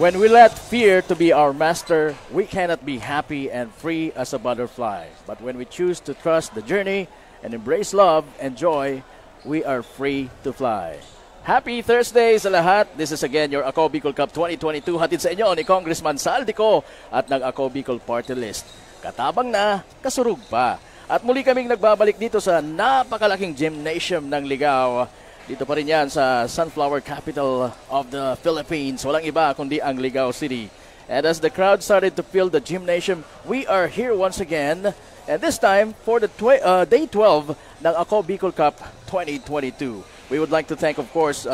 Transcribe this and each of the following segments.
When we let fear to be our master, we cannot be happy and free as a butterfly. But when we choose to trust the journey and embrace love and joy, we are free to fly. Happy Thursday sa lahat. This is again your Ako Bicol Cup 2022. Hatid sa inyo ni Congressman Saldico at ng Ako Bicol Party List. Katabang na, kasurug pa. At muli kaming nagbabalik dito sa napakalaking gymnasium ng Ligao. Dito pa rin yan sa Sunflower Capital of the Philippines. Walang iba kundi ang Ligao City. And as the crowd started to fill the gymnasium, we are here once again. And this time for the Day 12 ng Ako Bicol Cup 2022. We would like to thank, of course,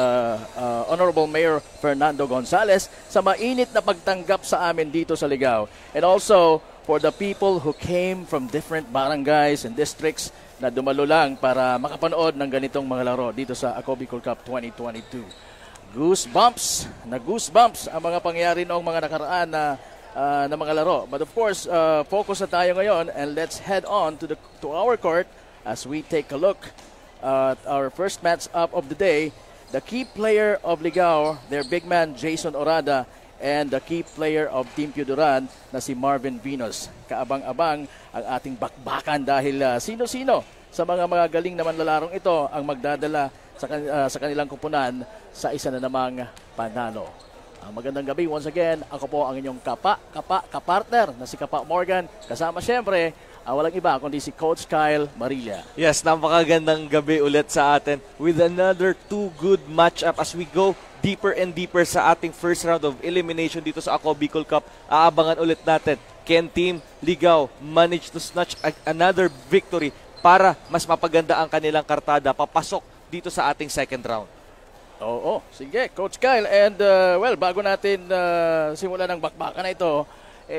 Honorable Mayor Fernando Gonzales sa mainit na pagtanggap sa amin dito sa Ligao. And also for the people who came from different barangays and districts na dumalo lang para makapanood ng ganitong mga laro dito sa Ako Bicol Cup 2022. Goosebumps ang mga pangyayari noong mga nakaraan na mga laro. But of course, focus na tayo ngayon and let's head on to our court as we take a look at our first match up of the day. The key player of Ligao, their big man Jason Orada, and the key player of Team Piuduran na si Marvin Venus. Kaabang-abang ang ating bakbakan dahil sino-sino sa mga galing na manlalarong ito ang magdadala sa kanilang kupunan sa isa na namang panalo. Magandang gabi once again. Ako po ang inyong kapartner na si Kapa Morgan. Kasama siyempre, walang iba kundi si Coach Kyle Marilla. Yes, napakagandang gabi ulit sa atin with another two good matchup as we go deeper and deeper sa ating first round of elimination dito sa Ako Bicol Cup. Aabangan ulit natin. Can Team Ligao manage to snatch another victory para mas mapaganda ang kanilang kartada papasok dito sa ating second round? Oo, sige, Coach Kyle. And well, bago natin simulan ng bakbakan na ito,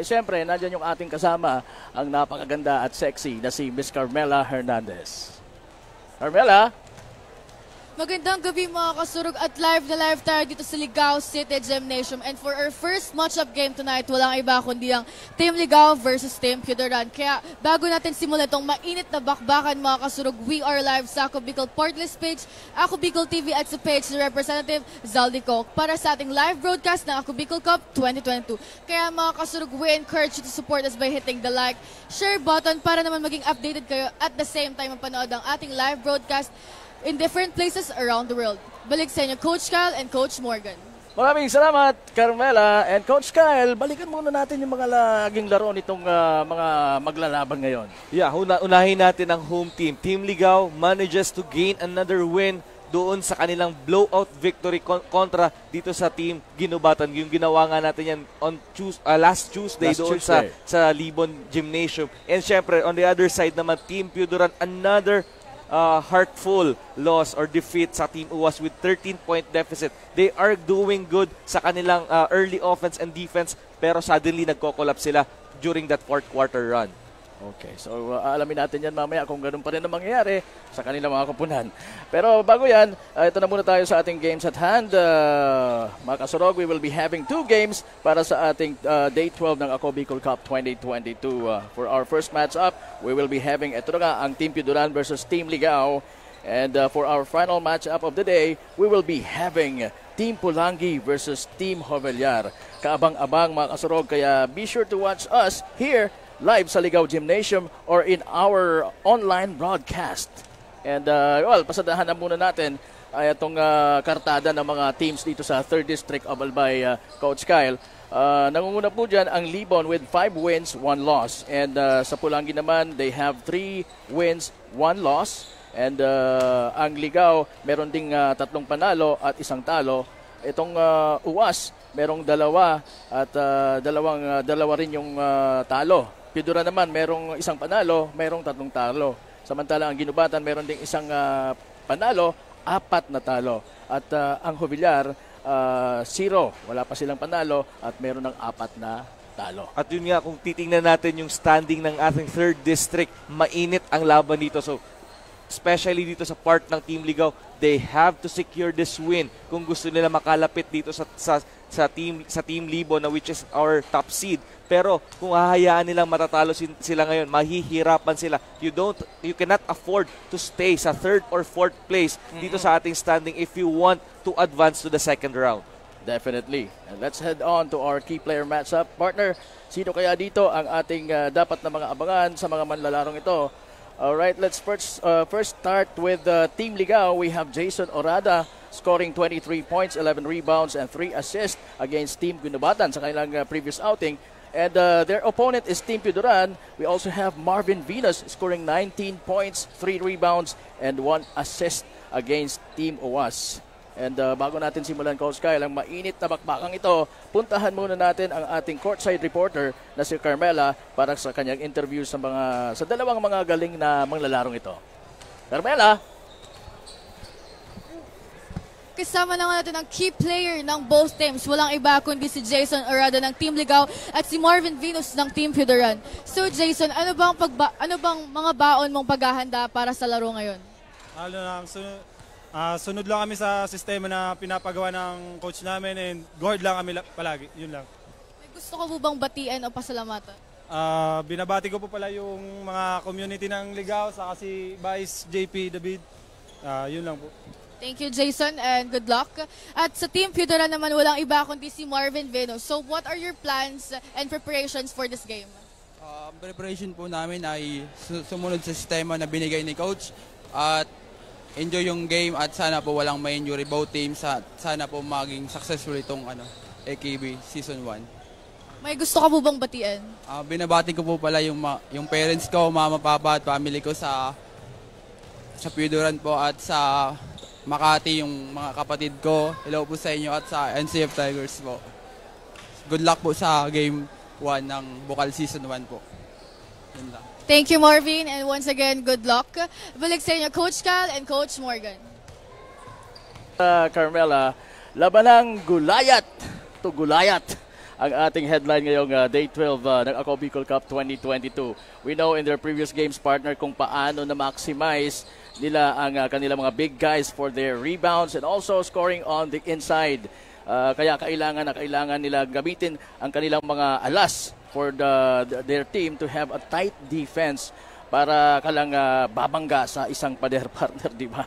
siyempre, nandyan yung ating kasama, ang napakaganda at sexy na si Miss Carmela Hernandez. Carmela? Magandang gabi mga kasurog at live tayo dito sa Ligao City Gymnasium. And for our first matchup game tonight, walang iba kundi ang Team Ligao versus Team Piuduran. Kaya bago natin simulan itong mainit na bakbakan mga kasurog, we are live sa Ako Bicol Partlist page, Ako Bicol TV at sa page ni Representative Zaldico para sa ating live broadcast ng Ako Bicol Cup 2022. Kaya mga kasurog, we encourage you to support us by hitting the like, share button para naman maging updated kayo at the same time mapanood ang ating live broadcast in different places around the world. Balik sa inyo, Coach Kyle and Coach Morgan. Maraming salamat, Carmela. And Coach Kyle, balikan muna natin yung mga laging laro nitong mga maglalaban ngayon. Yeah, unahin natin ang home team. Team Ligao manages to gain another win doon sa kanilang blowout victory kontra dito sa Team Ginubatan. Yung ginawa nga natin yan on last Tuesday doon sa Libon Gymnasium. And syempre, on the other side naman, Team Piuduran, another heartful loss or defeat sa Team Uwas with 13-point deficit. They are doing good sa kanilang early offense and defense pero suddenly nagko-collapse sila during that fourth quarter run. Okay, so alamin natin yan mamaya kung ganun pa rin ang mangyayari sa kanilang mga kupunan. Pero bago yan, ito na muna tayo sa ating games at hand. Mga kasurog, we will be having 2 games para sa ating Day 12 ng Ako Bicol Cup 2022. For our first match up, we will be having ito na nga, ang Team Piuduran versus Team Ligao. And for our final match up of the day, we will be having Team Pulangi versus Team Jovellar. Kaabang-abang mga kasurog, kaya be sure to watch us here live sa Ligao Gymnasium or in our online broadcast. And well, pasadahan na muna natin ay itong kartada ng mga teams dito sa 3rd District of Albay, Coach Kyle. Nangunguna po dyan ang Libon with 5 wins, 1 loss. And sa Pulangi naman, they have 3 wins, 1 loss. And ang Ligao, meron ding 3 panalo at 1 talo. Itong Uwas, merong 2 at dalawa rin yung talo. Piuduran naman, merong 1 panalo, merong 3 talo. Samantala, ang Ginubatan, meron ding 1 panalo, 4 na talo. At ang Jovellar, 0. Wala pa silang panalo at meron ng 4 na talo. At yun nga, kung titingnan natin yung standing ng ating 3rd District, mainit ang laban dito. So, especially dito sa part ng Team Ligao, they have to secure this win kung gusto nila makalapit dito sa Team Libon na which is our top seed. Pero kung hahayaan nilang matatalo sila ngayon, mahihirapan sila. You cannot afford to stay sa 3rd or 4th place dito sa ating standing if you want to advance to the second round. Definitely. And let's head on to our key player matchup. Partner, sino kaya dito ang ating dapat na mga abangan sa mga manlalarong ito? Alright, let's first start with Team Ligao. We have Jason Orada scoring 23 points, 11 rebounds, and 3 assists against Team Ginubatan sa kanilang previous outing. And their opponent is Team Piudoran. We also have Marvin Venus scoring 19 points, 3 rebounds, and 1 assist against Team OWAS. And bago natin simulan, Coach Kyle, ang mainit na bakbakang ito, puntahan muna natin ang ating courtside reporter na si Carmela para sa kanyang interview sa dalawang mga galing na manglalarong ito. Carmela! Kasama naman natin ang key player ng both teams. Walang iba kundi si Jason Orada ng Team Ligao at si Marvin Venus ng Team Piudoran. So Jason, ano bang mga baon mong paghahanda para sa laro ngayon? Sunod lang kami sa sistema na pinapagawa ng coach namin and guard lang kami palagi. Yun lang. May gusto ko po bang batiin o pasalamatan? Binabati ko po pala yung mga community ng Ligao sa si Vice JP David. Yun lang po. Thank you, Jason, and good luck. At sa Team Piudoran naman, walang iba kundi si Marvin Venus. So what are your plans and preparations for this game? Preparation po namin ay sumunod sa sistema na binigay ni coach at enjoy yung game at sana po walang may injury both teams at sana po maging successful itong AKB Season 1. May gusto ka po bang batiin? Binabati ko po pala yung parents ko, mama, papa at family ko sa Piudoran po at sa Makati yung mga kapatid ko. Hello po sa inyo at sa NCF Tigers po. Good luck po sa game 1 ng Bukal Season 1 po. Yun lang. Thank you, Marvin, and once again, good luck. Balik sa inyo, Coach Cal and Coach Morgan. Carmela, labanang gulayat to gulayat ang ating headline ngayong Day 12 ng Ako Bicol Cup 2022. We know in their previous games, partner, kung paano na maximize nila ang kanilang mga big guys for their rebounds and also scoring on the inside. Kaya kailangan nila gamitin ang kanilang mga alas for their team to have a tight defense para kalang babangga sa isang pader, partner, di ba?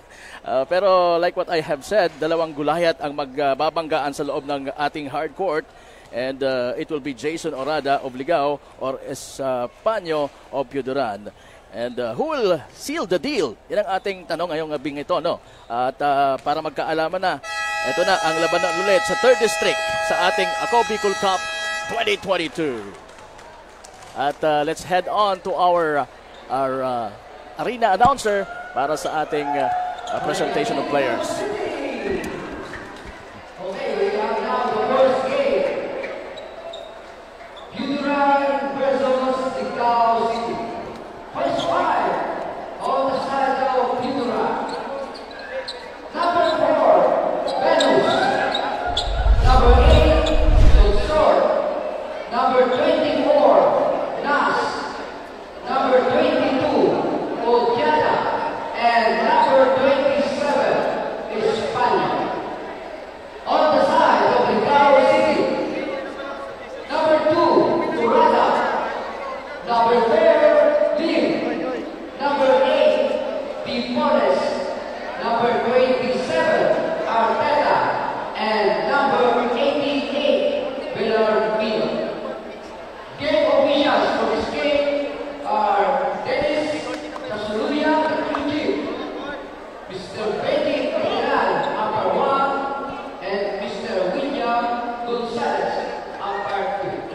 Pero like what I have said, dalawang gulayat ang magbabanggaan sa loob ng ating hard court. And it will be Jason Orada of Ligao or Espanyo of Piudoran. And who will seal the deal? Yan ang ating tanong ngayong gabing ito, no? At para magkaalaman na, ito na ang labanan ulit sa 3rd District sa ating Ako Bicol Cup 2022. At let's head on to our arena announcer para sa ating presentation of players. Okay, we have now the first game. Piudoran versus Ligao City. First five on the side of Piudoran. Number 4, Venus. Number 8, Sonsor. Number 24, Nas. Number 22, Odiada. And number 27, Espanya. On the side of Ligao City. Number 2, Turada. Number 4, Number 8, Pimones. Number 27, Arteta. And number 88, Villarmino. Game officials for this game are Dennis Casuluya, the chief, Mr. Betty Piran, upper 1, and Mr. William Gonzalez, upper 2.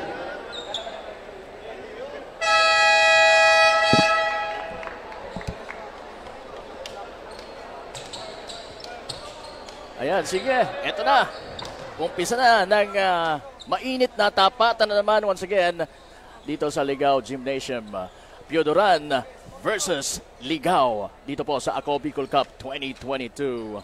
Ayan, sige. Eto na. Umpisa na ng mainit na tapatan na naman once again dito sa Ligao Gymnasium. Piudoran versus Ligao dito po sa Ako Bicol Cup 2022.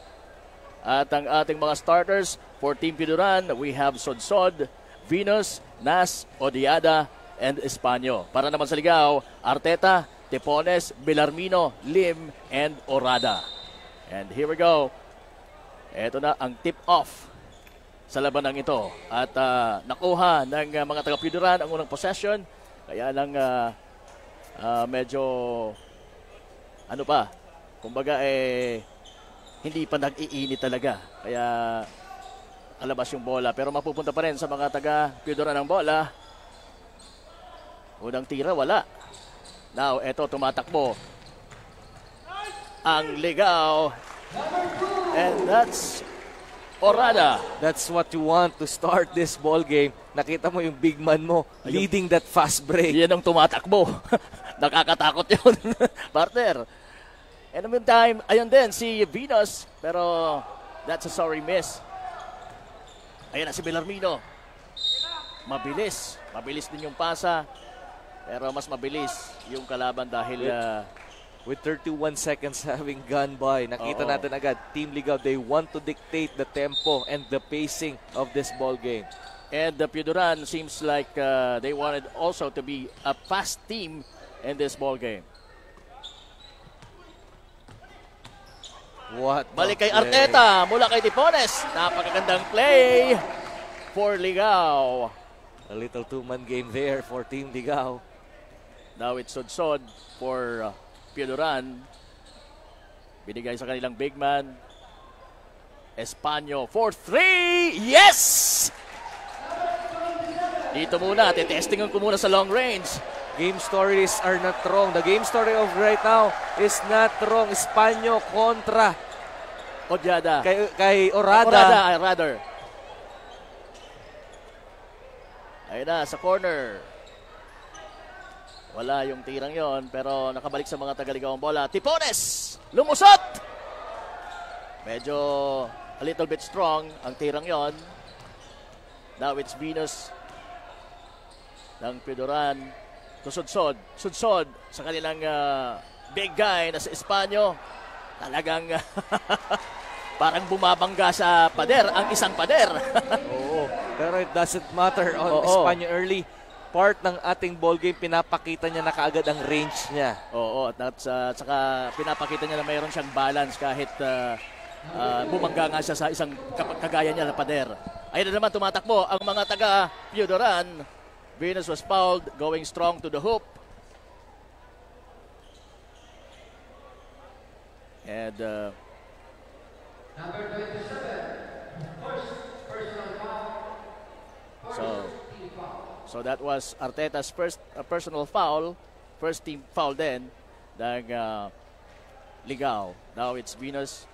At ang ating mga starters for Team Piudoran, we have Sodsod, Venus, Nas, Odiada, and Espanyo. Para naman sa Ligao, Arteta, Tepones, Villarmino, Lim, and Orada. And here we go. Ito na ang tip-off sa labanang ito. At nakuha ng mga taga-Piudoran ang unang possession. Kaya lang medyo kumbaga hindi pa nag-iinit talaga. Kaya nakalabas yung bola. Pero mapupunta pa rin sa mga taga Piudoran ng bola. Unang tira, wala. Now, eto, tumatakbo ang Ligao. And that's Orada. That's what you want to start this ball game. Nakita mo yung big man mo leading that fast break. Yan ang tumatakbo. Nakakatakot yun, partner. And in the meantime, ayun din si Venus. Pero that's a sorry miss. Ayan na si Bellarmino. Mabilis. Mabilis din yung pasa. Pero mas mabilis yung kalaban dahil... With 31 seconds having gone by, nakita natin agad, Team Ligao, they want to dictate the tempo and the pacing of this ball game. And the Piudoran seems like they wanted also to be a fast team in this ball game. What? Balik kay Arteta mula kay Tipones. Napakagandang play for Ligao. A little two-man game there for Team Ligao. Now it's Sodsod for Piudoran. Binigay sa kanilang big man. Espanyo for 3. Yes! Dito muna, titestingan ko muna sa long range. Game stories are not wrong. The game story of right now is not wrong. Espanyo kontra Odiada. Kay Orada. Rather. Ayun na, sa corner. Wala yung tirang yon, pero nakabalik sa mga Tagaligaw ang bola. Tipones! Lumusot! Medyo a little bit strong ang tirang yon. Now it's Venus ng Piudoran. Sudsod sa kanilang big guy na sa Espanyo. Talagang parang bumabangga sa pader, ang isang pader. Oo, pero it doesn't matter on Espanyo early. Part ng ating ball game, pinapakita niya na kaagad ang range niya. Oo, at saka pinapakita niya na mayroon siyang balance kahit bumangga nga siya sa isang kagaya niya na pader. Ayun na naman tumatakbo ang mga taga Piudoran. Venus was fouled, going strong to the hoop. And Number 27, first personal foul. So that was Arteta's first personal foul, first team foul din ng Ligao. Now it's Venus.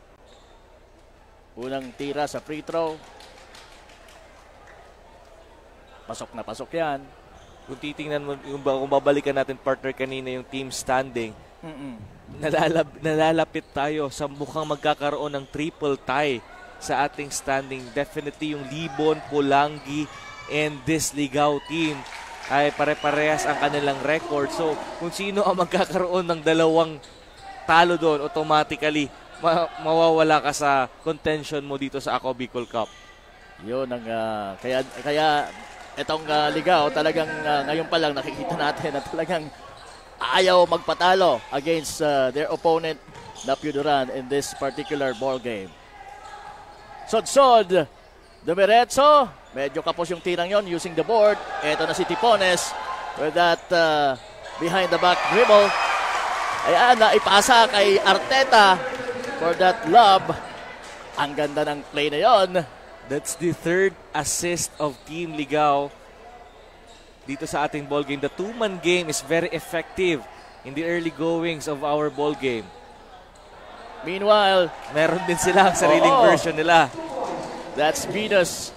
Unang tira sa free throw. Pasok na pasok yan. Kung titingnan mo, kung babalikan natin partner kanina yung team standing, nalalapit tayo sa mukhang magkakaroon ng triple tie sa ating standing. Definitely yung Libon, Pulangi, and this Ligao team ay pare-parehas ang kanilang record. So, kung sino ang magkakaroon ng dalawang talo doon, automatically, mawawala ka sa contention mo dito sa Ako Bicol Cup. Yun ang, kaya itong Ligao, talagang ngayon pa lang nakikita natin na talagang ayaw magpatalo against their opponent na Piudoran in this particular ball game. Sodsod, dumiretso, medyo kapos yung tirang yon using the board. Ito na si Tipones with that behind the back dribble. Ayan, naipasa kay Arteta for that lob. Ang ganda ng play na yon. That's the third assist of Team Ligao dito sa ating ball game. The two-man game is very effective in the early goings of our ball game. Meanwhile, meron din sila ang sariling version nila. That's Venus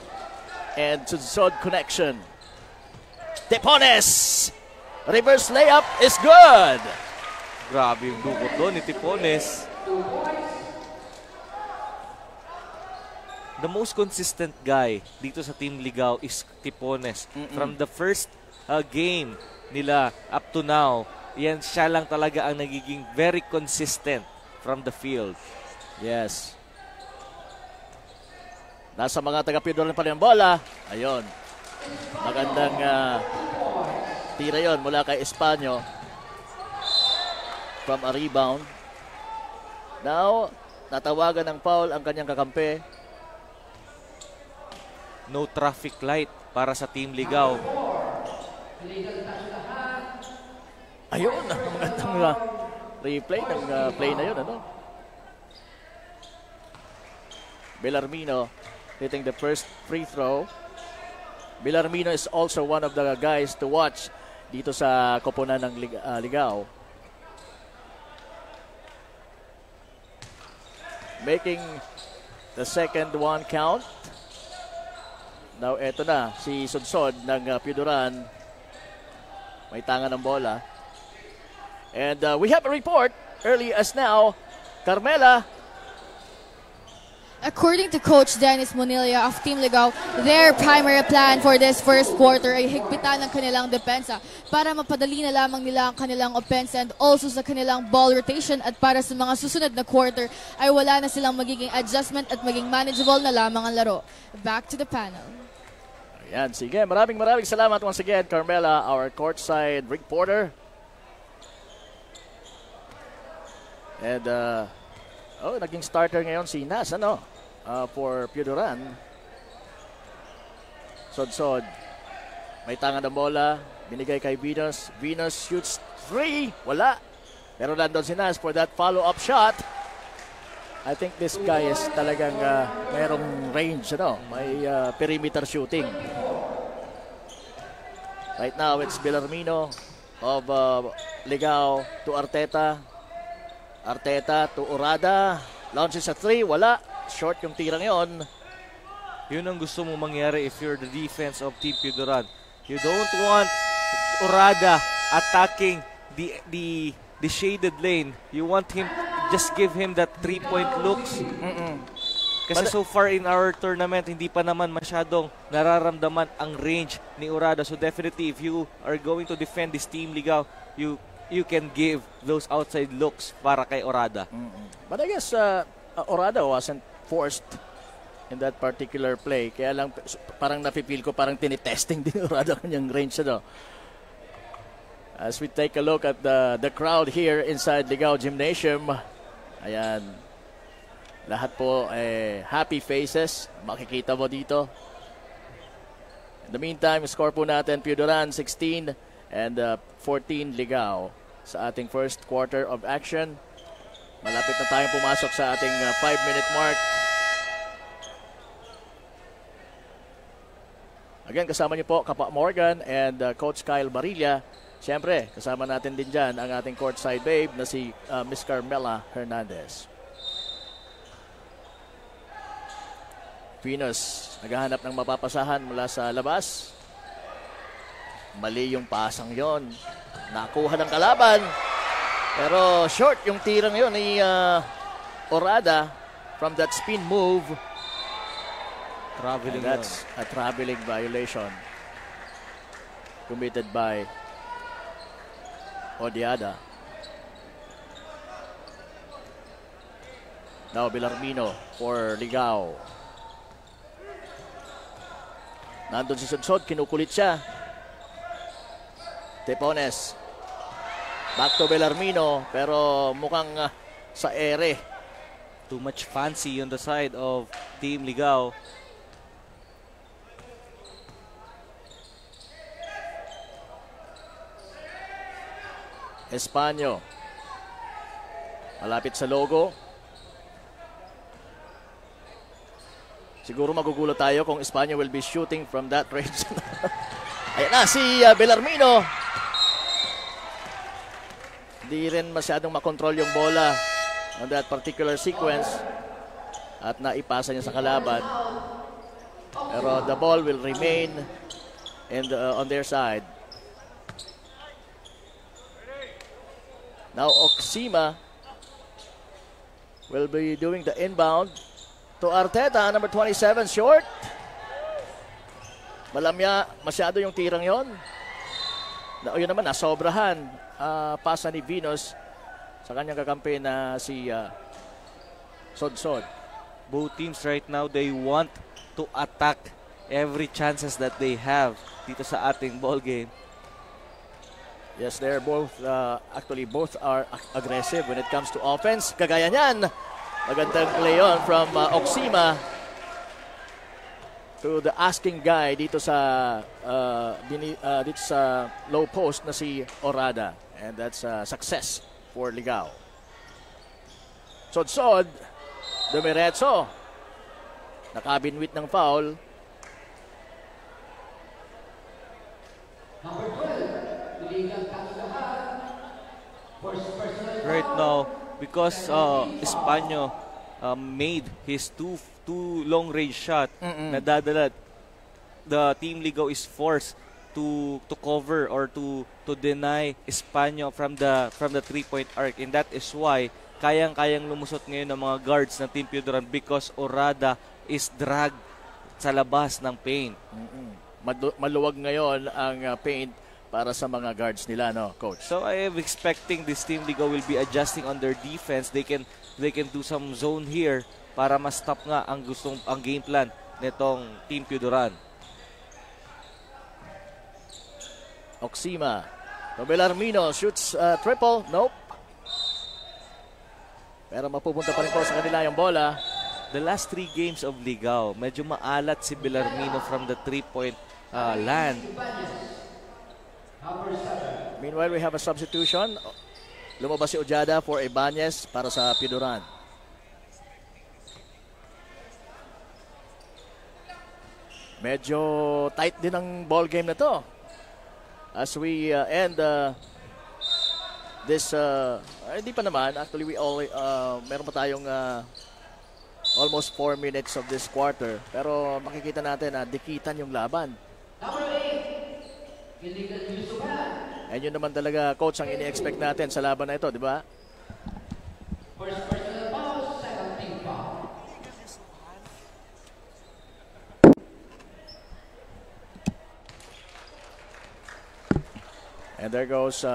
and Sudsod connection. Tipones! Reverse layup is good! Grabe yung dukot doon ni Tipones. The most consistent guy dito sa Team Ligao is Tipones. From the first game nila up to now, yan siya lang talaga ang nagiging very consistent from the field. Yes. Nasa mga taga-Piudoran pa rin ang bola. Ayun. Magandang tira yon mula kay Espanyo. From a rebound. Now, natawagan ng foul ang kanyang kakampi. No traffic light para sa Team Ligao. Ayun, magandang replay ng play na yun. Bellarmino hitting the first free throw. Villarmino is also one of the guys to watch dito sa koponan ng Ligao. Making the second one count. Now eto na si Sudsod ng Piudoran. May tanga ng bola. And we have a report early as now. Carmela. According to Coach Dennis Monilla of Team Ligao, their primary plan for this first quarter ay higpitan ng kanilang depensa para mapadali na lamang nila ang kanilang offense and also sa kanilang ball rotation, at para sa mga susunod na quarter ay wala na silang magiging adjustment at maging manageable na lamang ang laro. Back to the panel. Ayan, sige. Maraming salamat once again, Carmela, our courtside reporter. And, naging starter ngayon si Nas, for Piudoran. Sodsod. May tanga ng bola. Binigay kay Venus. Venus shoots 3. Wala. Pero nandun si Nas for that follow-up shot. I think this guy is talagang mayroong range, may perimeter shooting. Right now, it's Villarmino of Ligao to Arteta. Arteta to Orada. Launches a 3. Wala. Short yung tirang yon. Yun ang gusto mo mangyari if you're the defense of Team Piudoran. You don't want Orada attacking the shaded lane. You want him, just give him that 3-point looks. Kasi so far in our tournament, hindi pa naman masyadong nararamdaman ang range ni Orada. So definitely, if you are going to defend this Team Ligao, you can give those outside looks para kay Orada. But I guess Orada wasn't forced in that particular play. Kaya lang parang napipil ko parang tinitesting din Orada kanyang range. As we take a look at the crowd here inside Ligao Gymnasium. Ayan. Lahat po happy faces. Makikita mo dito. In the meantime, score po natin Piudoran 16 and 14 Ligao sa ating first quarter of action. Malapit na tayong pumasok sa ating 5-minute mark. Again, kasama niyo po Kapa Morgan and Coach Kyle Barilla. Siyempre, kasama natin din dyan ang ating courtside babe na si Miss Carmela Hernandez. Venus, naghahanap ng mapapasahan mula sa labas. Mali yung pasang yon. Nakuha ng kalaban. Pero short yung tirang yun ni Orada from that spin move. Traveling, that's a traveling violation committed by Odiada. Now Villarmino for Ligao. Nandun si Sudsod, kinukulit siya. Tepones. Back to Villarmino, pero mukhang sa ere. Too much fancy on the side of Team Ligao. Espanyo. Malapit sa logo. Siguro magugulo tayo kung Espanyo will be shooting from that range. Ayan na si Villarmino. Hindi rin masyadong makontrol yung bola on that particular sequence. At naipasa niya sa kalaban. Pero the ball will remain on their side. Now Oxima will be doing the inbound to Arteta, number 27, short. Malamya, masyado yung tirang yon. Yun naman, nasobrahan. Pasa ni Venus sa kanyang kakampi na si Sodsod. Both teams right now, they want to attack every chances that they have dito sa ating ball game. Yes, they're both, actually both are aggressive when it comes to offense. Kagaya niyan, magandang play on from Oxima to the asking guy dito sa low post na si Orada. And that's a success for Ligao. Sodsod, dumiretso. nakabinwit ng foul. Number 12, illegal Katugahan. First personal foul. Right now, because Espano made his two long-range shot, nadadala, the Team Ligaw is forced to cover or to deny Espano from the 3-point arc, and that is why kayang-kayang lumusot ngayon ng mga guards ng Team Piodoran because Orada is dragged sa labas ng paint. Maluwag ngayon ang paint para sa mga guards nila, no, coach? So I am expecting this Team Ligaw will be adjusting on their defense. They can do some zone here para ma-stop nga ang game plan nitong Team Piodoran. Oxima. Belarmino shoots triple. Nope. Pero mapupunta pa rin po sa kanila yung bola. The last 3 games of Ligaw, medyo maalat si Belarmino from the 3-point land. Meanwhile, we have a substitution. Lumabas si Ojada for Ibanez para sa Piodoran. Medyo tight din ang ball game na to. As we end this, hindi pa naman. Actually, meron pa tayong almost 4 minutes of this quarter. Pero makikita natin na dikitan yung laban. Number 8, illegal Yusuban. And yun naman talaga, coach, ang ini-expect natin sa laban na ito, di ba? First personal foul, second team foul. And there goes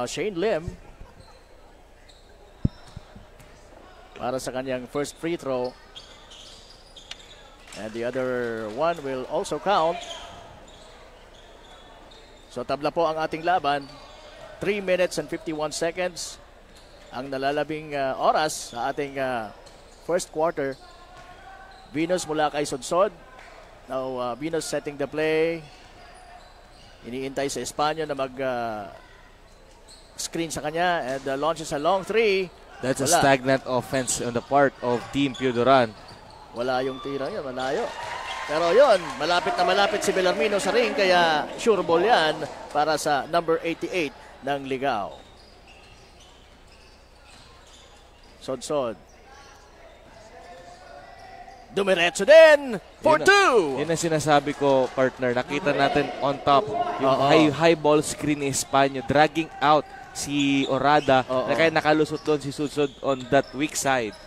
Shane Lim para sa kanyang first free throw. And the other one will also count. So tabla po ang ating laban. 3 minutes and 51 seconds ang nalalabing oras sa ating first quarter. Venus mula kay Sodsod. Now Venus setting the play. Iniintay sa Espano na mag-screen sa kanya and launches a long 3. That's a stagnant offense on the part of Team Piodoran. Wala yung tira yun, malayo. Pero yun, malapit na malapit si Belarmino sa ring, kaya sure ball yan para sa number 88 ng Ligaw. Sodsod. Dumiretso din for 2. Yun ang sinasabi ko, partner. Nakita natin on top yung high ball screen ni Espano dragging out si Orada na kaya nakalusot doon si Sodsod on that weak side.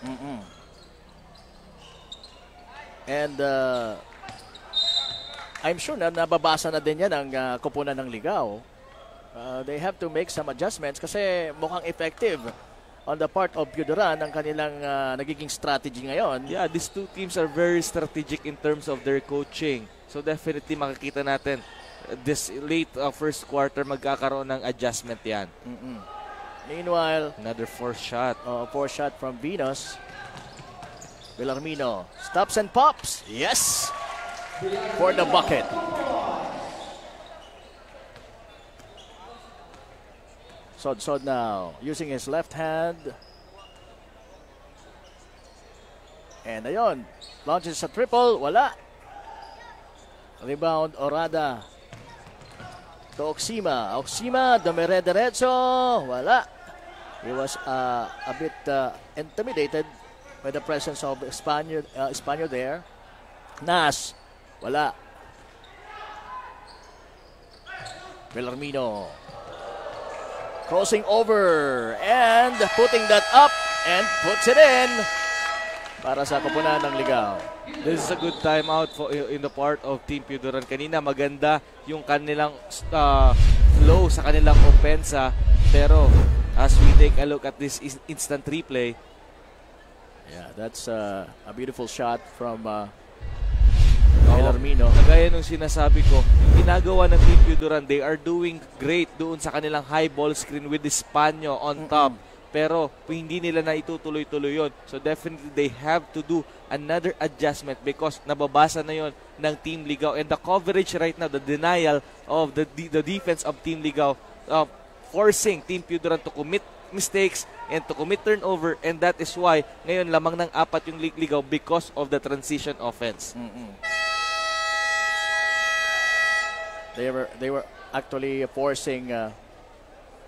And I'm sure na nababasa na din yan ang koponan ng Ligaw. They have to make some adjustments kasi mukhang effective on the part of Piodoran ang kanilang nagiging strategy ngayon. Yeah, these two teams are very strategic in terms of their coaching. So definitely makikita natin this late first quarter magkakaroon ng adjustment yan. Meanwhile, another fourth shot. Fourth shot from Venus. Belarmino stops and pops. Yes! For the bucket. Sodsod now using his left hand. And ayun, launches a triple, wala. Rebound Orada to Oxima. Oxima, dumire-diretso, wala. He was a bit intimidated by the presence of Espano there. Nas, wala. Belarmino crossing over and putting that up and puts it in para sa koponan ng Ligaw. This is a good timeout in the part of Team Piodoran. Kanina maganda yung kanilang flow sa kanilang opensa, pero as we take a look at this instant replay, yeah, that's a beautiful shot from Belarmino. Kagaya nung sinasabi ko, yung ginagawa ng Team Piodoran, they are doing great doon sa kanilang high ball screen with Espano on top. Pero hindi nila na itutuloy-tuloy yun. So definitely they have to do another adjustment because nababasa na yun ng Team Ligaw. And the coverage right now, the denial of the defense of Team Ligaw, forcing Team Piodoran to commit mistakes and to commit turnover, and that is why ngayon lamang ng 4 yung Ligaw because of the transition offense. They were actually forcing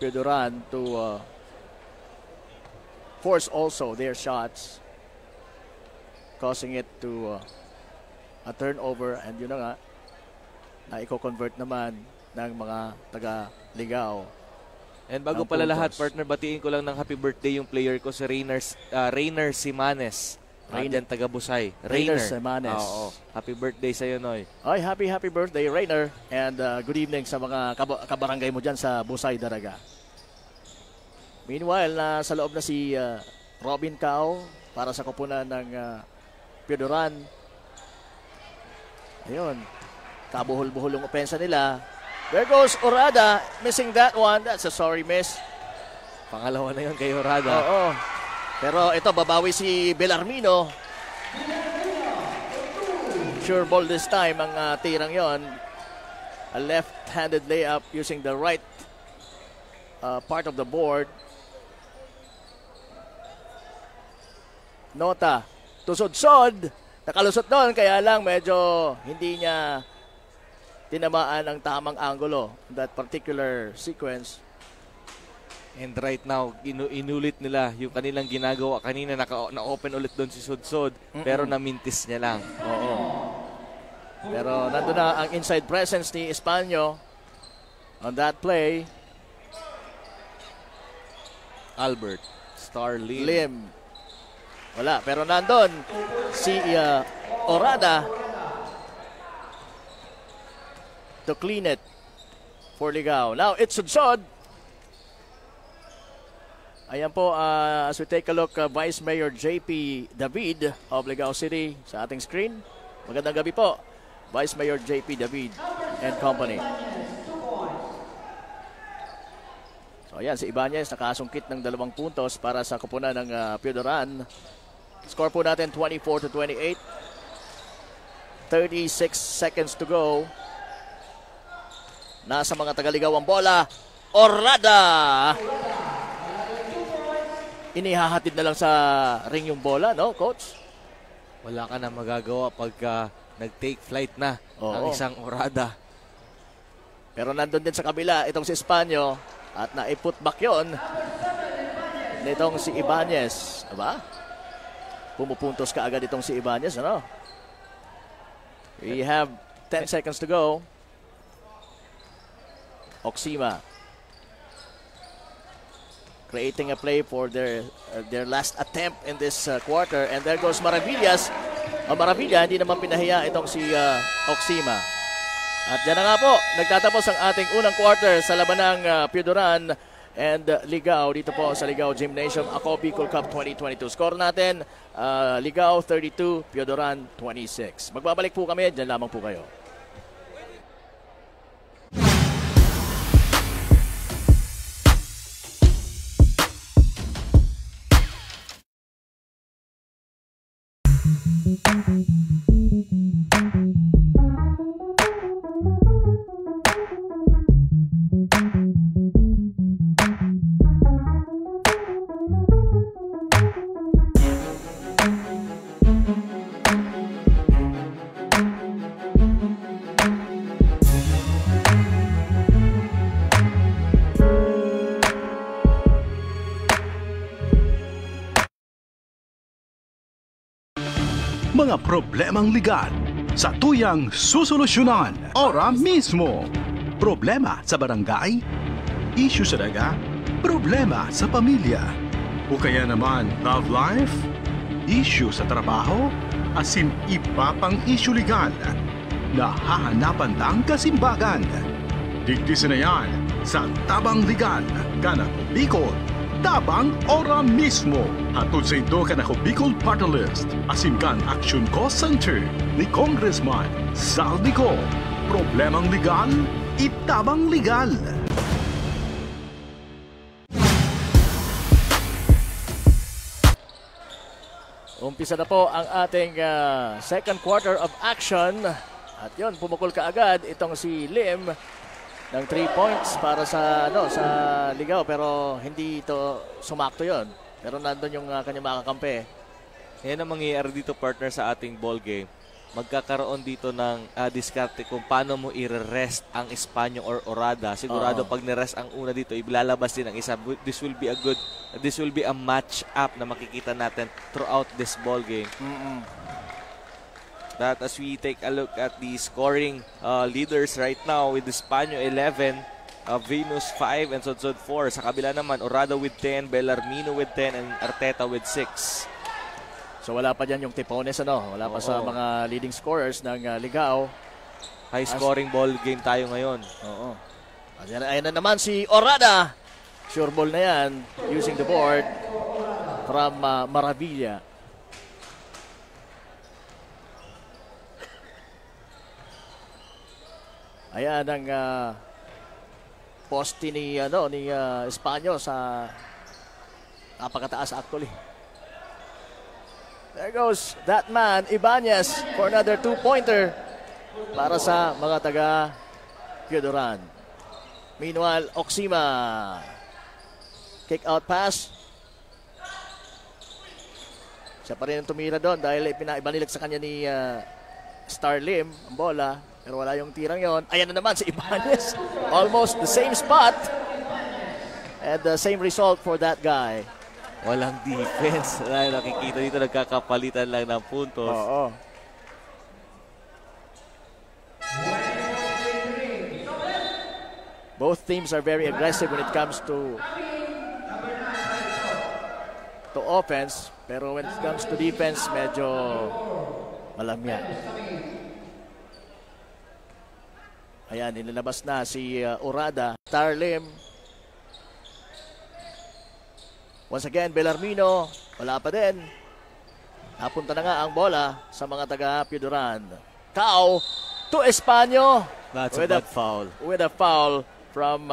Piodoran to force also their shots, causing it to a turnover, and yun na nga na i-convert naman ng mga taga-Ligaw. And bago pala lahat, partner, batiin ko lang ng happy birthday yung player ko, si Rainer Simanes. Diyan taga Busay. Rainer Simanes. Oo. Happy birthday sa'yo, Noy. Ay, happy birthday, Rainer. And good evening sa mga kabarangay mo dyan sa Busay, Daraga. Meanwhile, sa loob na si Robin Cao para sa kupunan ng Piodoran. Ayun. Kabuhol-buhol yung opensa nila. There goes Orada, missing that one. That's a sorry miss. Pangalawa na yun kay Orada. Oo. Pero ito, babawi si Belarmino. Sure ball this time ang tirang yon. A left-handed layup using the right part of the board. Nota, tusod-sod. Nakalusot doon, kaya lang medyo hindi niya tinamaan ang tamang angulo in that particular sequence. And right now, inulit nila yung kanilang ginagawa. Kanina na-open ulit doon si Sudsod, pero namintis niya lang. Oo. Pero nandun na ang inside presence ni Espanyo on that play. Albert, Star Lim. Lim. Wala, pero nandun si Orada to clean it for Ligaw. Now, it's Sudsod. Ayan po, as we take a look, Vice Mayor JP David of Ligaw City sa ating screen. Magandang gabi po, Vice Mayor JP David and company. So ayan, si Ibanez nakasungkit ng 2 puntos para sa kupunan ng Piodoran. Score po natin 24-28. 36 seconds to go. Nasa mga Tagaligaw ang bola. Orada! Inihahatid na lang sa ring yung bola, no, Coach? Wala ka na magagawa pagka nag-take flight na ang isang Orada. Pero nandun din sa kabila itong si Espanyo at na-put back yun nitong si Ibanez. Aba? Pumupuntos ka agad itong si Ibanez, ano? We have 10 seconds to go. Oxima creating a play for their last attempt in this quarter, and there goes Maravillas. Maravilla, hindi naman pinahiya itong si Oxima. At dyan na nga po, nagtatapos ang ating unang quarter sa laban ng Piodoran and Ligaw dito po sa Ligaw Gymnasium Ako Bicol Cup 2022. Score natin, Ligaw 32, Piodoran 26. Magbabalik po kami, dyan lamang po kayo. Mga problemang legal sa tuyang susolusyonan ora mismo. Problema sa barangay, issue sa daga, problema sa pamilya, o kaya naman love life, issue sa trabaho, asin iba pang issue legal. Nahahanapan ng kasimbagan. Digdisin na yan sa Tabang Legal, Kanako Bicol. Tabang ora mismo. Hatod sa ito Kanako Bicol Party List. Asin kan Action Cost Center ni Congressman Saldico. Problemang legal, itabang legal. Umpisa na po ang ating second quarter of action. At yun, pumukol kaagad itong si Lim ng 3 points para sa sa Ligao, pero hindi ito sumakto 'yon. Pero nandun yung kanyang makakampi. Yan ang mangyayari dito, partner, sa ating ball game. Magkakaroon dito ng diskarte kung paano mo i-rest ang Espanyol or Orada. Sigurado pag ni-rest ang una dito, ilalabas din ang isa. This will be a match up na makikita natin throughout this ball game. That as we take a look at the scoring leaders right now with Espanyol 11, Venus 5 and Sodsod 4. Sa kabila naman, Orada with 10, Bellarmino with 10 and Arteta with 6. So wala pa dyan yung Tipones, wala pa sa mga leading scorers ng Ligao. High scoring ball game tayo ngayon. Ayan na naman si Orada. Sure ball na yan using the board from Maravilla. Ayan ang poste ni Espanyol sa napakataas actually. There goes that man, Ibanez, for another 2-pointer para sa mga taga Piodoran. Meanwhile, Oxima, kick out pass. Siya pa rin ang tumira doon dahil ibanilag sa kanya ni Starlim ang bola. Pero wala yung tirang yon. Ayan na naman si Ibanez. Almost the same spot. And the same result for that guy. Walang defense. Nakikita dito, nagkakapalitan lang ng puntos. Both teams are very aggressive when it comes to offense. Pero when it comes to defense, medyo malamya. Ayan, inilabas na si Orada. Starlim. Once again, Bellarmino, wala pa din. Napunta na nga ang bola sa mga taga Piodoran. Cao to Espanyol. That's a bad foul. With a foul from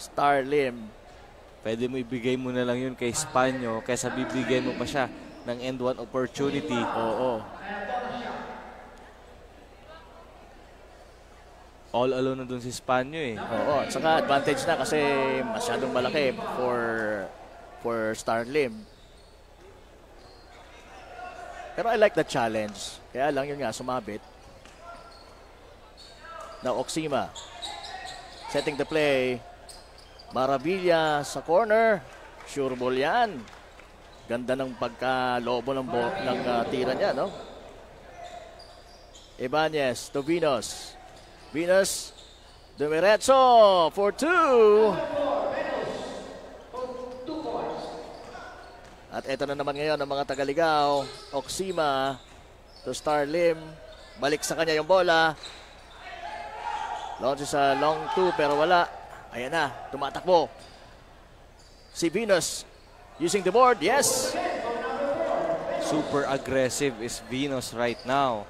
Starlim. Pwede mo ibigay mo na lang yun kay Espanyol kaysa bibigay mo pa siya ng end one opportunity. All alone na dun si Espanyol at saka advantage na kasi masyadong malaki for Starlim. Pero I like the challenge. Kaya lang yun nga, sumabit. Now Oxima setting the play. Maravilla sa corner. Sure ball yan. Ganda ng pagkalobo ng tira niya, no? Ibanez to Venus. Venus dumiretso for 2. At eto na naman ngayon ang mga Tagaligaw. Oxima to Starlim. Balik sa kanya yung bola. Launches sa long 2 pero wala. Ayan na, tumatakbo. Si Venus using the board. Yes! Super aggressive is Venus right now.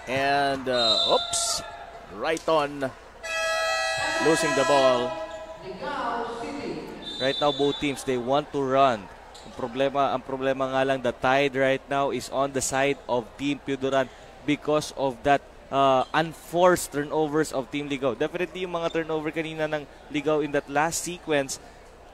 And, oops. Right on. Losing the ball. Right now, both teams, they want to run. Ang problema nga lang, the tide right now is on the side of Team Piodoran because of that unforced turnovers of Team Ligao. Definitely yung mga turnover kanina ng Ligao in that last sequence,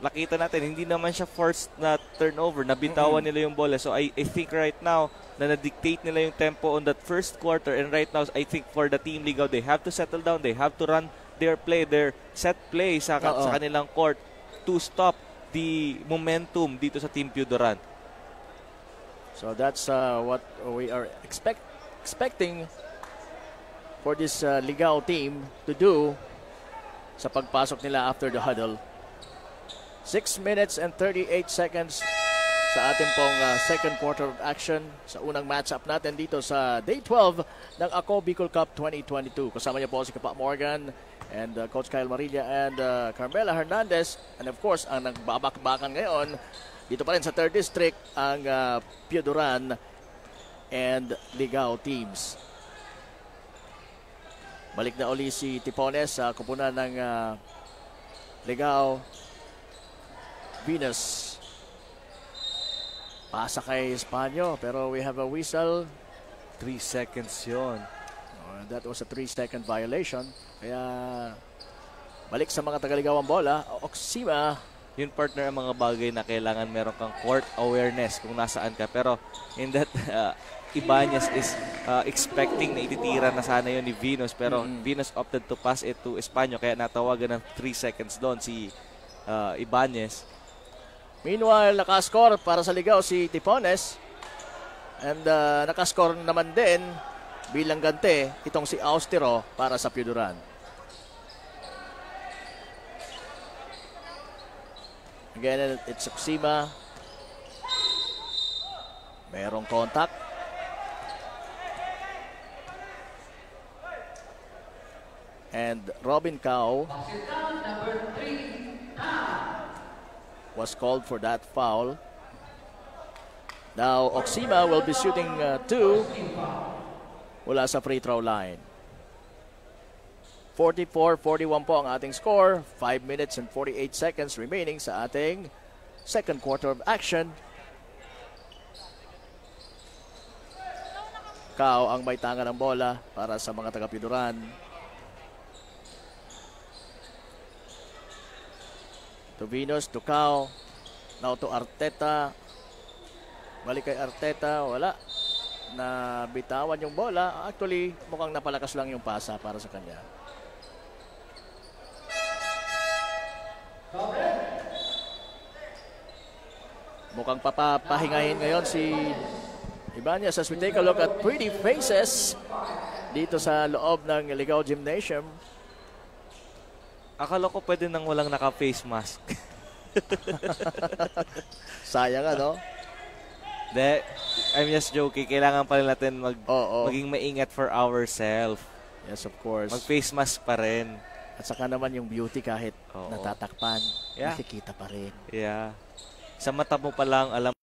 nakita natin, hindi naman siya forced na turnover. Nabitawan nila yung bola. So I think right now, na na-dictate nila yung tempo on that first quarter. And right now, I think for the Team Ligao, they have to settle down. They have to run their play, their set play sa kanilang court to stop the momentum dito sa Team Piodoran. So that's what we are expecting for this Ligao team to do sa pagpasok nila after the huddle. 6 minutes and 38 seconds sa ating pong second quarter of action sa unang matchup natin dito sa Day 12 ng Ako Bicol Cup 2022. Kasama niyo po si Kapa Morgan and Coach Kyle Marilla and Carmela Hernandez. And of course, ang nagbabakbakan ngayon, dito pa rin sa 3rd District, ang Piodoran and Ligao teams. Balik na uli si Tipones sa kupunan ng Ligao. Venus. Pasa kay Espanyol, pero we have a whistle. 3 seconds yon. That was a 3-second violation. Kaya balik sa mga tagaligaw ang bola. Oksima. Yun, partner, ang mga bagay na kailangan meron kang court awareness kung nasaan ka. Pero in that, Ibanez is expecting na ititira na sana yun ni Venus. Pero Venus opted to pass it to Espanyol. Kaya natawagan ng 3 seconds doon si Ibanez. Meanwhile, nakascore para sa ligaw si Tipones. And nakascore naman din bilang gante itong si Austero para sa Piuduran. Again, it's Oksima. Merong contact. And Robin Cao was called for that foul. Now, Oksima will be shooting 2 mula sa free throw line. 44-41 po ang ating score. 5 minutes and 48 seconds remaining sa ating second quarter of action. Cao ang may tanga ng bola para sa mga taga-Piuduran. To Venus, to Cao. Now to Arteta. Balik kay Arteta, wala. Na bitawan yung bola. Actually, mukhang napalakas lang yung pasa para sa kanya. Mukhang papahingahin ngayon si Ibanez as we take a look at pretty faces dito sa loob ng Ligao Gymnasium. Akala ko pwede nang walang naka-face mask. Sayang ano? I'm just joking. Kailangan pa rin natin maging maingat for ourselves. Yes, of course. Mag-face mask pa rin. At saka naman yung beauty kahit natatakpan, nakikita pa rin. Yeah. Sa mata mo pa lang alam.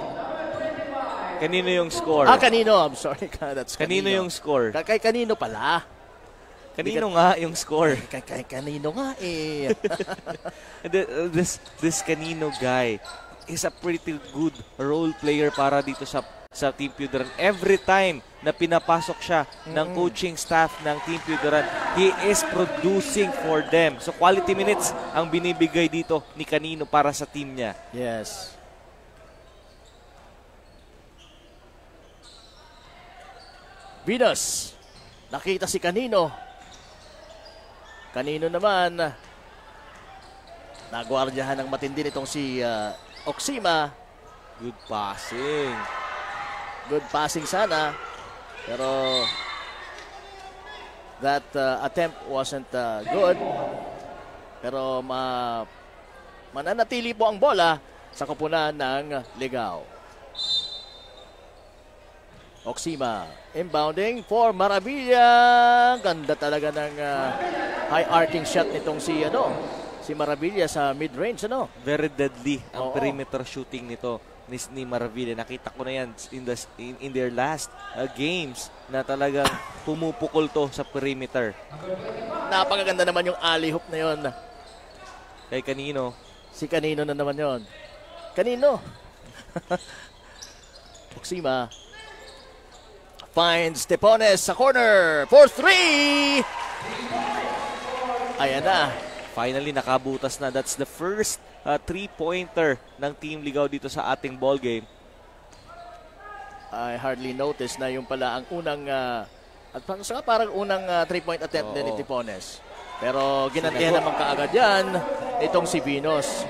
Kanino yung score? Kanino. I'm sorry. That's kanino yung score? Kay kanino pala. Kanino nga yung score? Kay kanino nga eh. This kanino guy is a pretty good role player para dito sa Team Piuduran. Every time na pinapasok siya ng coaching staff ng Team Piuduran, he is producing for them. So quality minutes ang binibigay dito ni Kanino para sa team niya. Yes. Venus. Nakita si Kanino. Kanino naman nagwardyahan ng matindi nitong si Oksima. Good passing. Good passing sana. Pero that attempt wasn't good. Pero mananatili po ang bola sa koponan ng Ligao. Oksima inbounding for Maravilla. Ganda talaga ng high arcing shot nitong si Maravilla sa mid-range. Very deadly ang perimeter shooting nito ni Maravilla. Nakita ko na yan in their last games na talagang pumupukol to sa perimeter. Napakaganda naman yung alley hoop na yon. Kay Kanino? Si Kanino na naman yon. Kanino? Oksima finds Tipones sa corner for 3. Ayan na. Finally, nakabutas na. That's the first 3-pointer ng Team Ligao dito sa ating ball game. I hardly noticed na yung pala ang unang at parang unang 3-point attempt din ni Tipones. Pero ginantihan naman kaagad yan itong si Venus.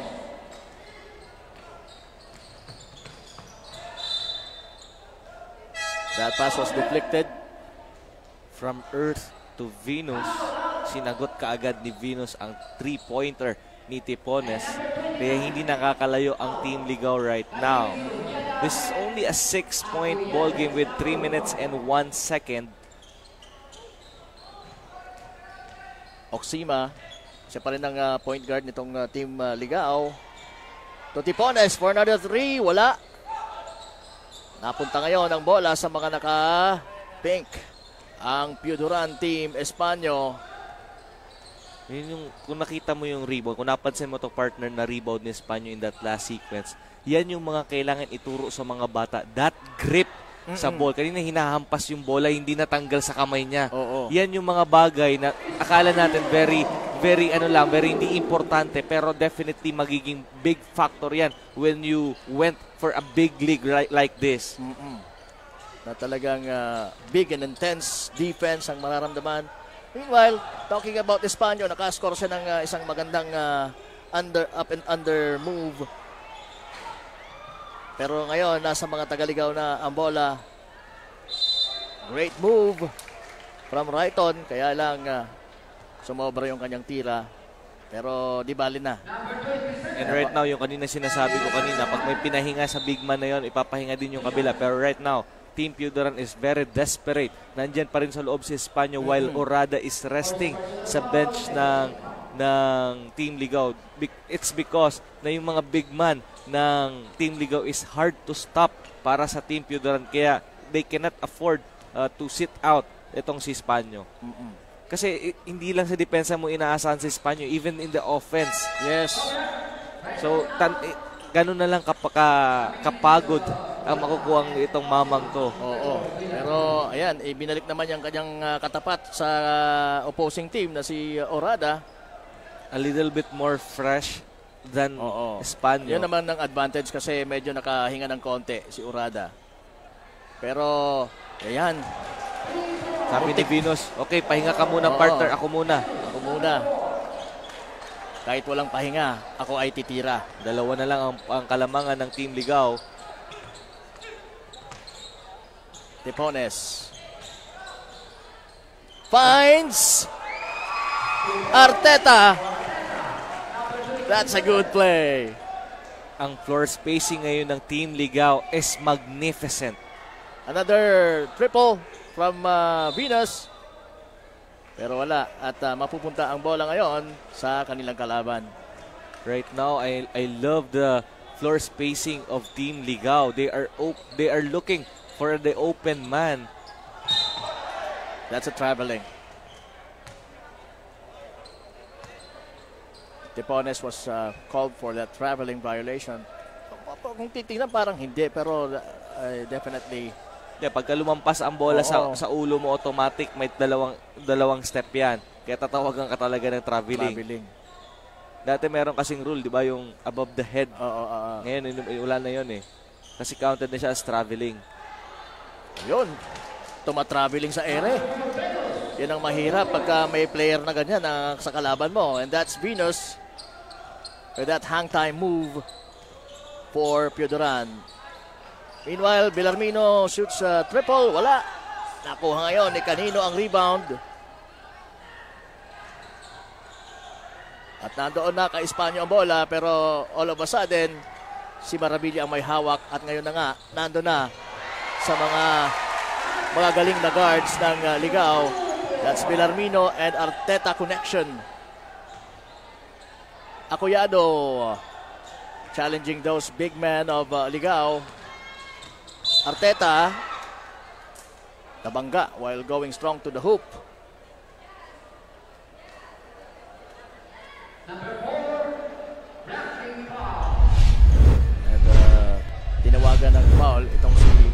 That pass was deflected. From Earth to Venus, sinagot kaagad ni Venus ang 3-pointer ni Tipones. Kaya hindi nakakalayo ang Team Ligao right now. This is only a 6-point ball game with 3 minutes and 1 second. Oksima, siya pa rin ang point guard nitong Team Ligao. To Tipones for another 3, wala. Napunta ngayon ang bola sa mga naka-pink. Ang Piuduran Team Espanyol. Yun yung, kung nakita mo yung rebound, kung napansin mo to partner na rebound ni Espanyol in that last sequence, yan yung mga kailangan ituro sa mga bata. That grip sa ball. Kanina hinahampas yung bola, hindi natanggal sa kamay niya. Oo. Yan yung mga bagay na akala natin very hindi importante, pero definitely magiging big factor yan when you went for a big league like this. Na talagang big and intense defense ang mararamdaman. Meanwhile, talking about Espanyo, nakascore siya ng isang magandang up and under move. Pero ngayon, nasa mga tagaligaw na ang bola. Great move from Rayton. Kaya lang sumobra yung kanyang tira. Pero di bali na. And right now, yung kanina sinasabi ko kanina, pag may pinahinga sa big man na yun, ipapahinga din yung kabila. Pero right now, Team Piodaran is very desperate. Nandyan pa rin sa loob si Espanyo while Orada is resting sa bench ng Team Ligao. It's because na yung mga big man ng Team Ligao is hard to stop para sa Team Piodaran. Kaya they cannot afford to sit out itong si Espanyo. Kasi hindi lang sa depensa mo inaasahan si Espanyo, even in the offense. Yes. So, ganun na lang kapagod ang makukuha itong mamang to. Oo. Pero, ayan, binalik naman yung kanyang katapat sa opposing team na si Orada. A little bit more fresh than Espanyo. Yun naman ang advantage kasi medyo nakahinga ng konti si Orada. Pero, ayan. Sabi ni Venus, okay, pahinga ka muna partner, ako muna. Ako muna. Kahit walang pahinga, ako ay titira. Dalawa na lang ang kalamangan ng Team Ligao. Tepones. Finds Arteta. That's a good play. Ang floor spacing ngayon ng Team Ligao is magnificent. Another triple from Venus. Pero wala. At mapupunta ang bola ngayon sa kanilang kalaban. Right now, I love the floor spacing of Team Ligao. They are looking for the open man. That's a traveling. Tepones was called for that traveling violation. Kung titingnan parang hindi, pero definitely. Yeah, pagka lumampas ang bola sa ulo mo, automatic may dalawang step yan. Kaya tatawagan ka talaga ng traveling. Dati meron kasing rule, di ba, yung above the head. Ngayon, wala na yun eh. Kasi counted na siya as traveling. Yun, tumatraveling sa ere. Yan ang mahirap pagka may player na ganyan sa kalaban mo. And that's Venus with that hang time move for Piodaran. Meanwhile, Villarmino shoots a triple. Wala. Nakuha ngayon ni Canino ang rebound. At nandoon na kay Espanyo ang bola, pero all of a sudden, si Maravilla ang may hawak. At ngayon na nga, nandoon na sa mga galing na guards ng Ligao. That's Villarmino and Arteta connection. Acoyado challenging those big men of Ligao. Arteta nabangga while going strong to the hoop. And tinawagan ng foul itong si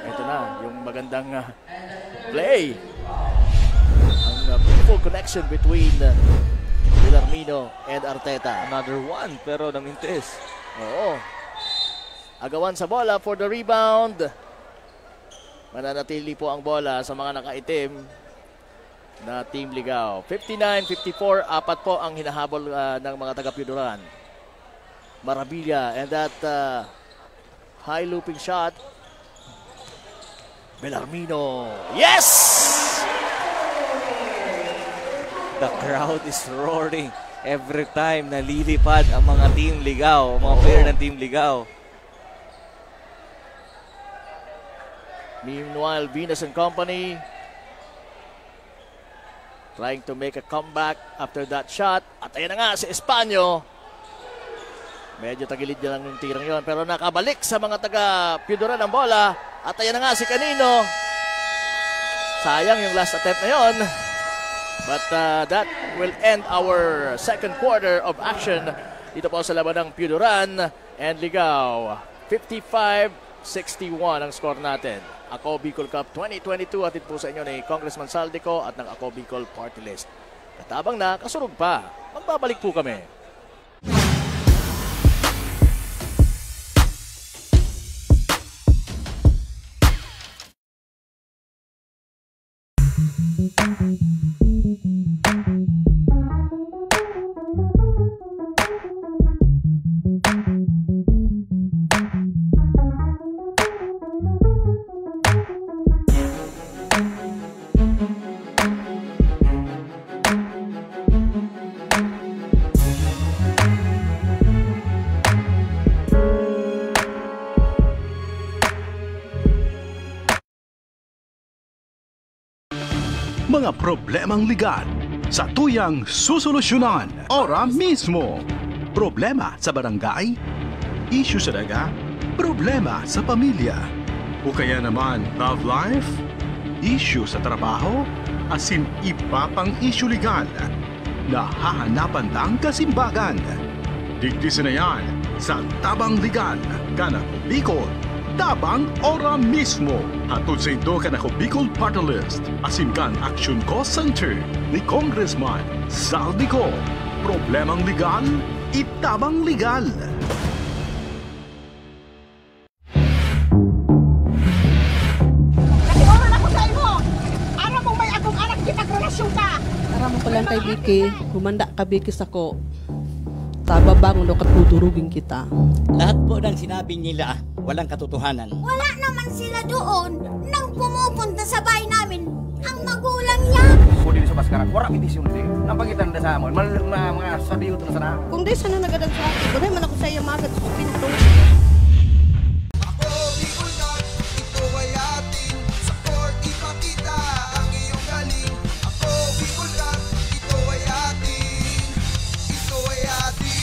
ito na yung magandang play. Ang beautiful connection between Villarmino and Arteta. Another one, pero namintis. Oo. Agawan sa bola for the rebound. Mananatili po ang bola sa mga nakaitim na Team Ligao. 59-54, apat po ang hinahabol ng mga taga-Piodaran. Maravilla and that high looping shot. Villarmino. Yes! The crowd is roaring every time na lilipad ang mga Team Ligao, mga player ng Team Ligao. Meanwhile, Venus and company trying to make a comeback after that shot. At ayan na nga si Espanyo. Medyo tagilid niya lang yung tirang yon, pero nakabalik sa mga taga-Piodaran ang bola. At ayan na nga si Canino. Sayang yung last attempt na yon. But that will end our second quarter of action dito po sa laban ng Piodaran and Ligao. 61 ang score natin. Ako Bicol Cup 2022 atid po sa inyo ni Congressman Saldico at ng Ako Bicol Party List. Katabang na, kasurog pa. Magbabalik po kami. Mga problemang legal sa tuyang susolusyonan ora mismo. Problema sa barangay, issue sa daga, problema sa pamilya. O kaya naman love life, issue sa trabaho, asin iba pang issue legal. Nahahanapan lang kasimbagan. Digdisin na yan sa Tabang Legal, Kanako Bicol. Tabang ora mismo. Hatod sa ito Kanako Bicol Party List. Asin kan Action Cost Center ni Congressman Saldico. Problemang legal, itabang legal. Nag-oran ako sa imo. Ara mo may akong anak kitag-relasyon ka. Ara mo ko lang kay Vicky. Humanda ka Vicky sa ko. Tababangon o katuturugin kita. Lahat po ng sinabi nila, walang katotohanan. Wala naman sila doon nang pumupunta sa bahay namin ang magulang niya. Kung dili sa baskaran, wala mitisyon din. Nang pangitan na sa amon, mga sabiyo na sana. Kung di sana nagadag sa akin, kunay man ako sa iya magad sa pinto. Ako, Bicol Cup, ito ay ating sa court ipakita ang iyong galing. Ako, Bicol Cup, ito ay ating, ito ay ating.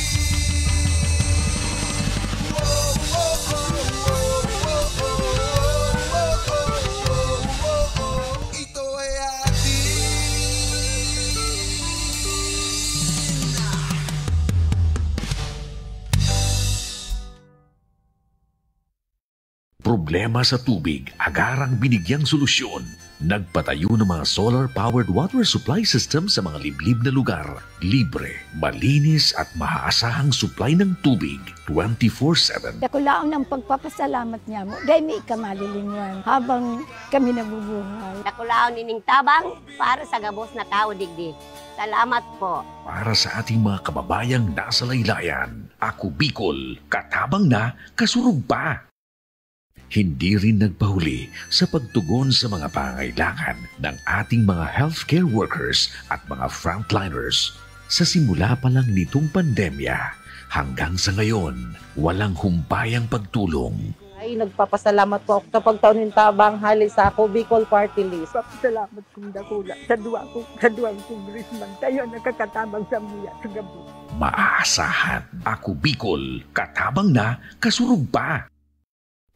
Problema sa tubig, agarang binigyang solusyon. Nagpatayo ng mga solar-powered water supply system sa mga liblib na lugar. Libre, malinis at maaasahang supply ng tubig 24/7. Dakulaon ng pagpapasalamat niya mo. Dahil may ikamalingan habang kami nabubuhay. Dakulaon nining tabang para sa gabos na tao digdi. Salamat po. Para sa ating mga kababayang nasa laylayan, Ako Bicol, katabang na, kasurog pa. Hindi rin nagpahuli sa pagtugon sa mga pangailangan ng ating mga healthcare workers at mga frontliners. Sa simula pa lang nitong pandemya, hanggang sa ngayon, walang humpayang pagtulong. Ay, nagpapasalamat po ako sa pagtaon ng tabang hali sa Ako Bicol Party List. Salamat kong dakula sa duwang congressman. Tayo nakakatabang sa muya sa gabi. Maaasahan, Ako Bicol, katabang na, kasurog pa.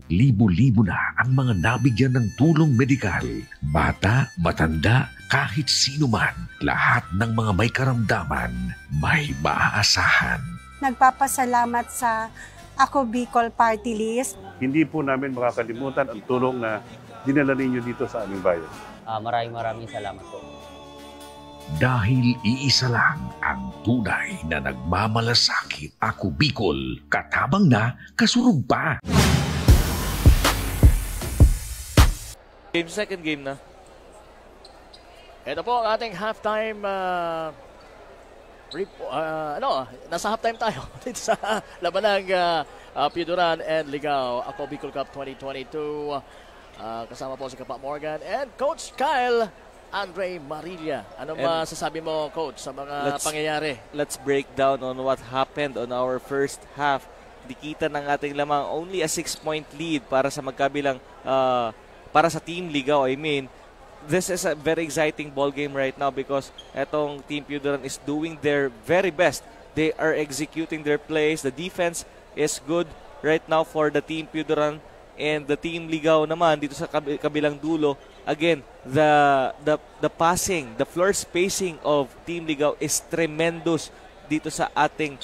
Libo-libo na ang mga nabigyan ng tulong medikal. Bata, matanda, kahit sino man, lahat ng mga may karamdaman, may maaasahan. Nagpapasalamat sa Ako Bicol Party List. Hindi po namin makakalimutan ang tulong na dinala ninyo dito sa aming bayan. Maraming salamat po. Dahil iisa lang ang tunay na nagmamalasakit. Ako Bicol, katabang na, kasurog pa. Second game na. Ito po ang ating halftime nasa halftime tayo dito sa labanang Piuduran and Ligao Ako Bicol Cup 2022. Kasama po si Kapa Morgan and Coach Kyle Andre Marilla. Ano masasabi mo, Coach, sa mga pangyayari? Let's break down on what happened on our first half. Dikita ng ating lamang only a 6-point lead para sa magkabilang para sa Team Ligao. I mean, this is a very exciting ball game right now because etong Team Piuduran is doing their very best. They are executing their plays. The defense is good right now for the Team Piuduran, and the Team Ligao naman dito sa kabilang dulo. Again, the passing, the floor spacing of Team Ligao is tremendous dito sa ating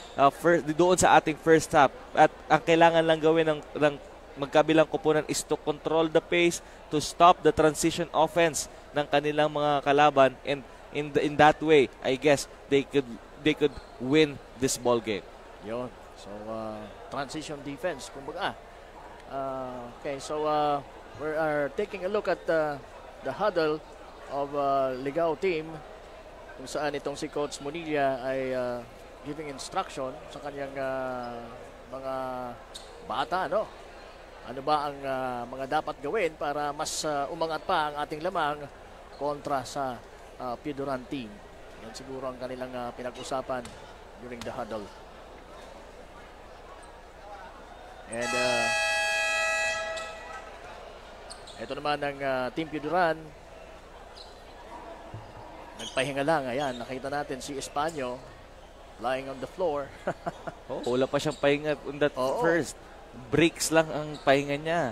doon sa ating first half. At ang kailangan lang gawin ng magkabilang koponan is to control the pace, to stop the transition offense ng kanilang mga kalaban, and in that way, I guess they could win this ball game. Yun. So transition defense kumbaga. Okay, so we are taking a look at the huddle of Ligao team kung saan itong si Coach Monilla ay giving instruction sa kanyang mga bata, no? Ano ba ang mga dapat gawin para mas umangat pa ang ating lamang kontra sa Piudoran team. Yan siguro ang kanilang pinag-usapan during the huddle. And ito naman ang Team Piudoran. Nagpahinga lang. Ayan, nakita natin si Espanyo lying on the floor. Wala pa siyang pahinga on that first. Breaks lang ang pahinga niya.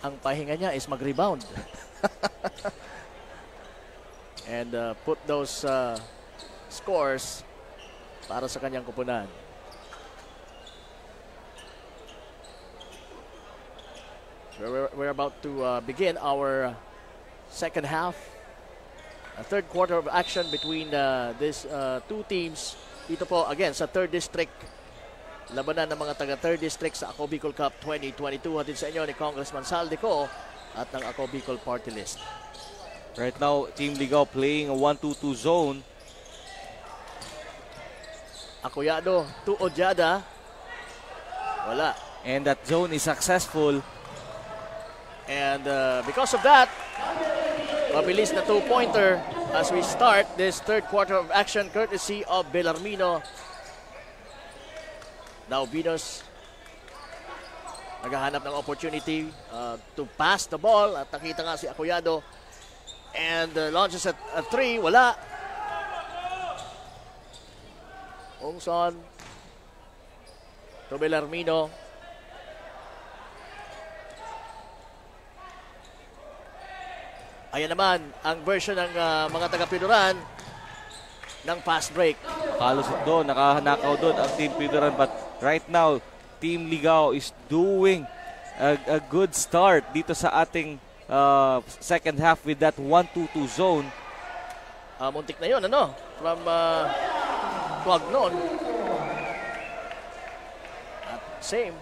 Ang pahinga niya is mag-rebound. And put those scores para sa kanyang kupunan. So we're about to begin our second half. A third quarter of action between these two teams. Dito po again sa 3rd District. Labanan ng mga taga 3rd District sa Ako Bicol Cup 2022. Hatid sa inyo ni Congressman Saldico at ng Ako Bicol Party List. Right now, Team Ligao playing a 1-2-2 zone. Acoyado to Ojada. Wala. And that zone is successful. And because of that, mabilis na 2-pointer as we start this third quarter of action courtesy of Bellarmino. Now Venus naghahanap ng opportunity to pass the ball at nakita nga si Acoyado and launches at 3, wala. Ongson to Bellarmino. Ayan naman ang version ng mga taga-Piudoran ng fast break. Nakalusot doon, nakahanakaw doon ang Team Piudoran, but right now, Team Ligao is doing a good start dito sa ating second half with that 1-2-2 zone. Muntik na yun, ano? From Tuagnon. At same.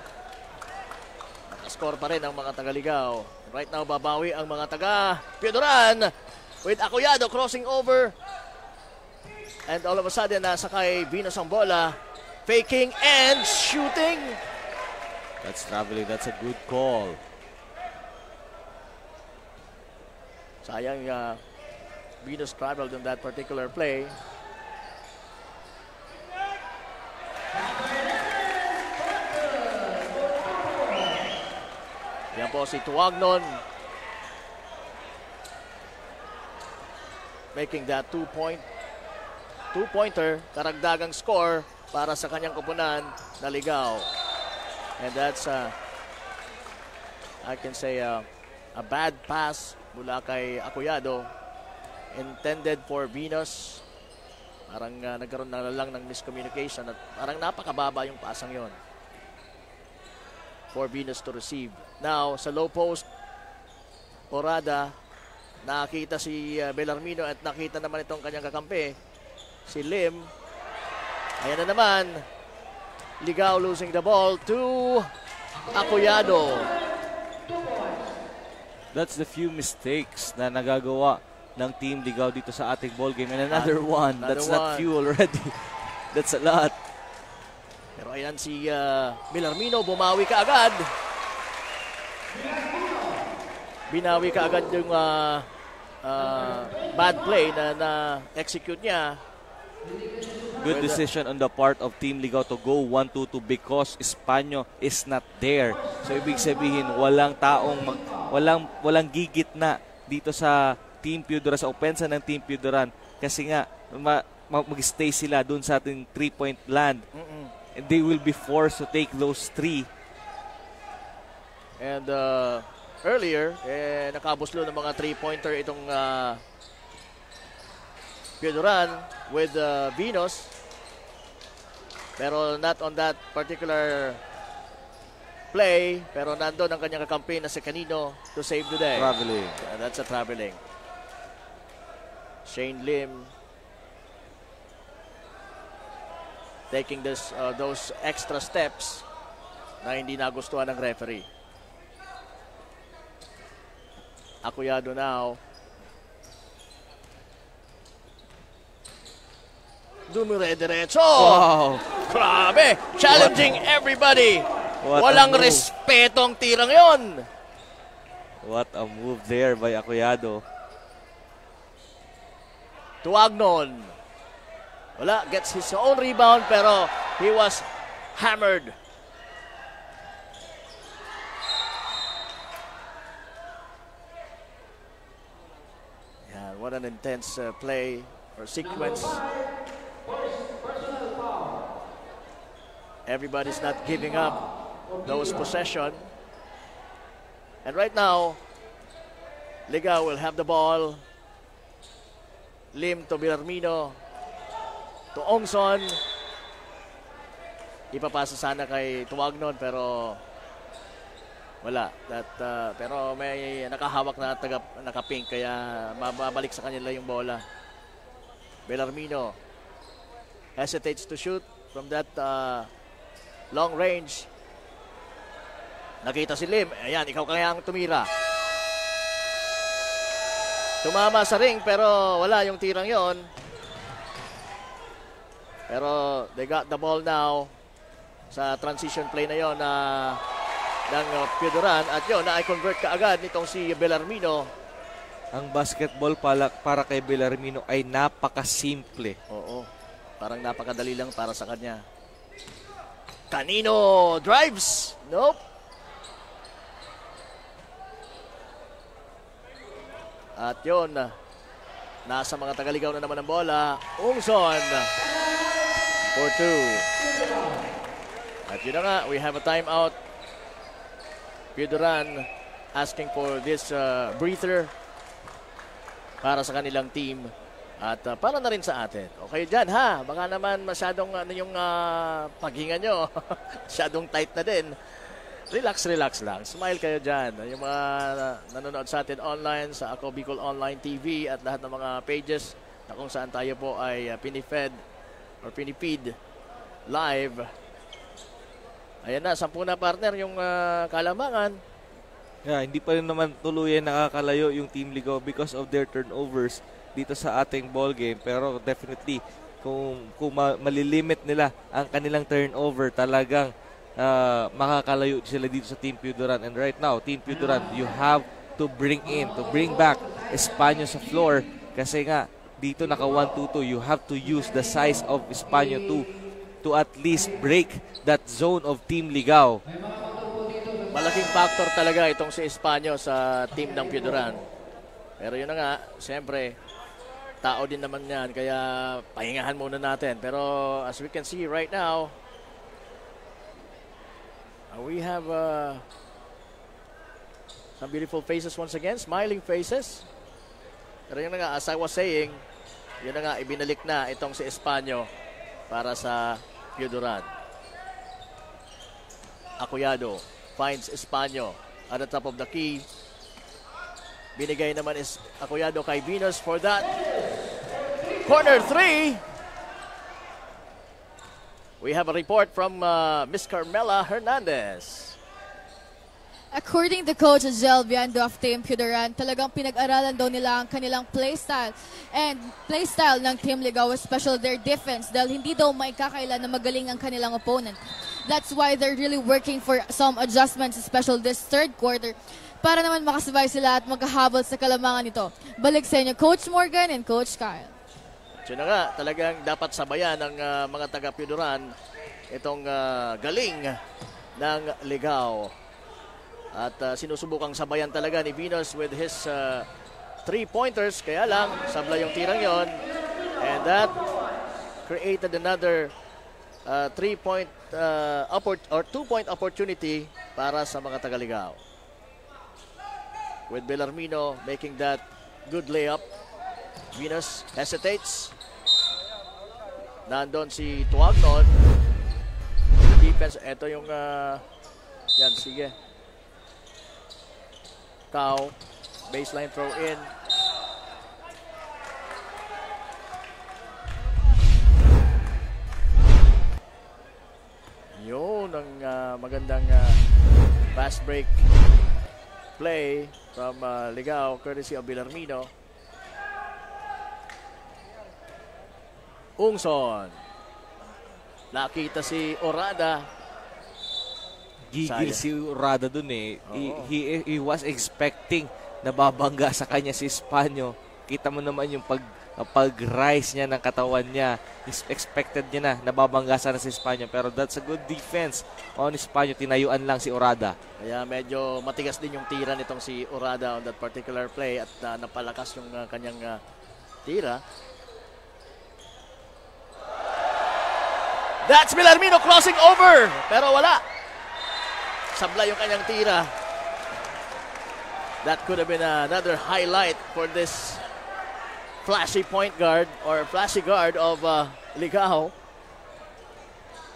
Nakascore pa rin ang mga taga-Ligao. Right now, babawi ang mga taga-Piudoran with Acoyado crossing over. And all of a sudden, nasa kay Venus ang bola. Faking and shooting. That's traveling. That's a good call. Sayang Venus traveled in that particular play. Yan po si Tuagnon. Making that two-pointer, karagdagang score para sa kanyang kupunan na Ligao. And that's, I can say, a bad pass mula kay Acoyado. Intended for Venus. Parang nagkaroon na lang ng miscommunication at parang napakababa yung pasang yon for Venus to receive. Now, sa low post, Orada, nakita si Bellarmino at nakita naman itong kanyang kakampi, si Lim. Ayan na naman, Ligao losing the ball to Acoyado. That's the few mistakes na nagagawa ng Team Ligao dito sa ating ball game. And another one. That's not few already. That's a lot. Pero ayan si Bellarmino, bumawi ka agad. Binawi ka agad yung bad play na execute niya. Good decision on the part of Team Ligao to go 1-2-2 because Espanyo is not there. So ibig sabihin walang walang gigit na dito sa Team Piudoran, sa opensa ng Team Piudoran, kasi nga mag-stay sila dun sa ating 3-point land. And they will be forced to take those 3. And earlier, nakabuslo ng mga 3-pointer itong Piudoran with Venus. Pero not on that particular play, pero nandun ang kanyang kakampi na si Canino to save the day. Traveling. That's a traveling. Shane Lim taking those extra steps na hindi nagustuhan ng referee. Acuyado now. Dumire-diretso. Wow. Grabe. Challenging everybody. Walang respetong tirang yon. What a move there by Acuyado. Tuagnon. Wala. Gets his own rebound pero he was hammered. Yeah, what an intense play or sequence. Everybody's not giving up those possession. And right now, Ligao will have the ball. Lim to Villarmino. To Ongson. Ipapasa sana kay Tuagnon pero wala. Pero may nakahawak na naka-pink kaya mababalik sa kanila yung bola. Villarmino hesitates to shoot from that long range. Nakita si Lim. Ayan, ikaw kaya ang tumira. Tumama sa ring pero wala yung tirang yon. Pero they got the ball now sa transition play na yon ng Piudoran. At yun, na-convert ka agad nitong si Villarmino. Ang basketball para kay Villarmino ay napakasimple. Oo. Parang napakadali lang para sa kanya. Canino drives. Nope. At yun, nasa mga tagaligaw na naman ang bola. Ungson for 2. At yun na nga, we have a timeout. Piudoran asking for this breather para sa kanilang team. At para na rin sa atin. Okay dyan ha, baka naman masyadong yung paghinga nyo. Masyadong tight na din. Relax, relax lang. Smile kayo dyan. Yung mga nanonood sa atin online, sa Ako Bicol Online TV at lahat ng mga pages na kung saan tayo po ay pinifed or pinipid live. Ayan na, 10 na partner yung Kalamangan. Yeah, hindi pa rin naman tuluyan nakakalayo yung Team Ligao because of their turnovers dito sa ating ball game. Pero definitely, kung malilimit nila ang kanilang turnover, talagang makakalayo sila dito sa Team Piudoran. And right now, Team Piudoran, you have to bring back Españo sa floor kasi nga dito naka 1-2-2. You have to use the size of Españo to at least break that zone of Team Ligao. Malaking factor talaga itong si Españo sa team ng Piudoran. Pero yun na nga, siyempre, tao din naman yan, kaya pahingahan muna natin. Pero as we can see right now, we have some beautiful faces once again, smiling faces. Pero yun na nga, as I was saying, yun na nga, ibinalik na itong si Españo para sa Piudoran. Acuyado finds Españo at the top of the key. Binigay naman is Acuyado kay Venus for that corner 3. We have a report from Miss Carmela Hernandez. According to Coach Jel Viando of Team Piudoran, talagang pinag-aralan daw nila ang kanilang playstyle and playstyle ng Team Ligao, especially their defense, dahil hindi daw maikakaila na magaling ang kanilang opponent. That's why they're really working for some adjustments, especially this third quarter, para naman makasabay sila at magkahabol sa Kalamangan nito. Balik sa inyo, Coach Morgan and Coach Kyle. So na nga, talagang dapat sabayan ng mga taga-Piudoran itong galing ng Ligao. At sinusubukang sabayan talaga ni Venus with his 3-pointers. Kaya lang, sabla yung tirang yon. And that created another 3-point or 2-point opportunity para sa mga taga-Ligao. With Villarmino making that good layup. Venus hesitates. Nandun si Tuagnon. Defense, ito yung Yan, sige. Cao. Baseline throw in. Yun ang magandang fast break play from Ligao, courtesy of Villarmino. Ungson. Nakita si Orada. Gigil si Orada dun eh. He was expecting na babangga sa kanya si Espanyo. Kita mo naman yung pag-rise niya ng katawan niya. Expected niya na nababangga sana si Espanyo. Pero that's a good defense on Espanyo. Tinayuan lang si Orada. Kaya medyo matigas din yung tira nitong si Orada on that particular play at napalakas yung kanyang tira. That's Villarmino crossing over. Pero wala. Sabla yung kanyang tira. That could have been another highlight for this flashy point guard or flashy guard of Ligao.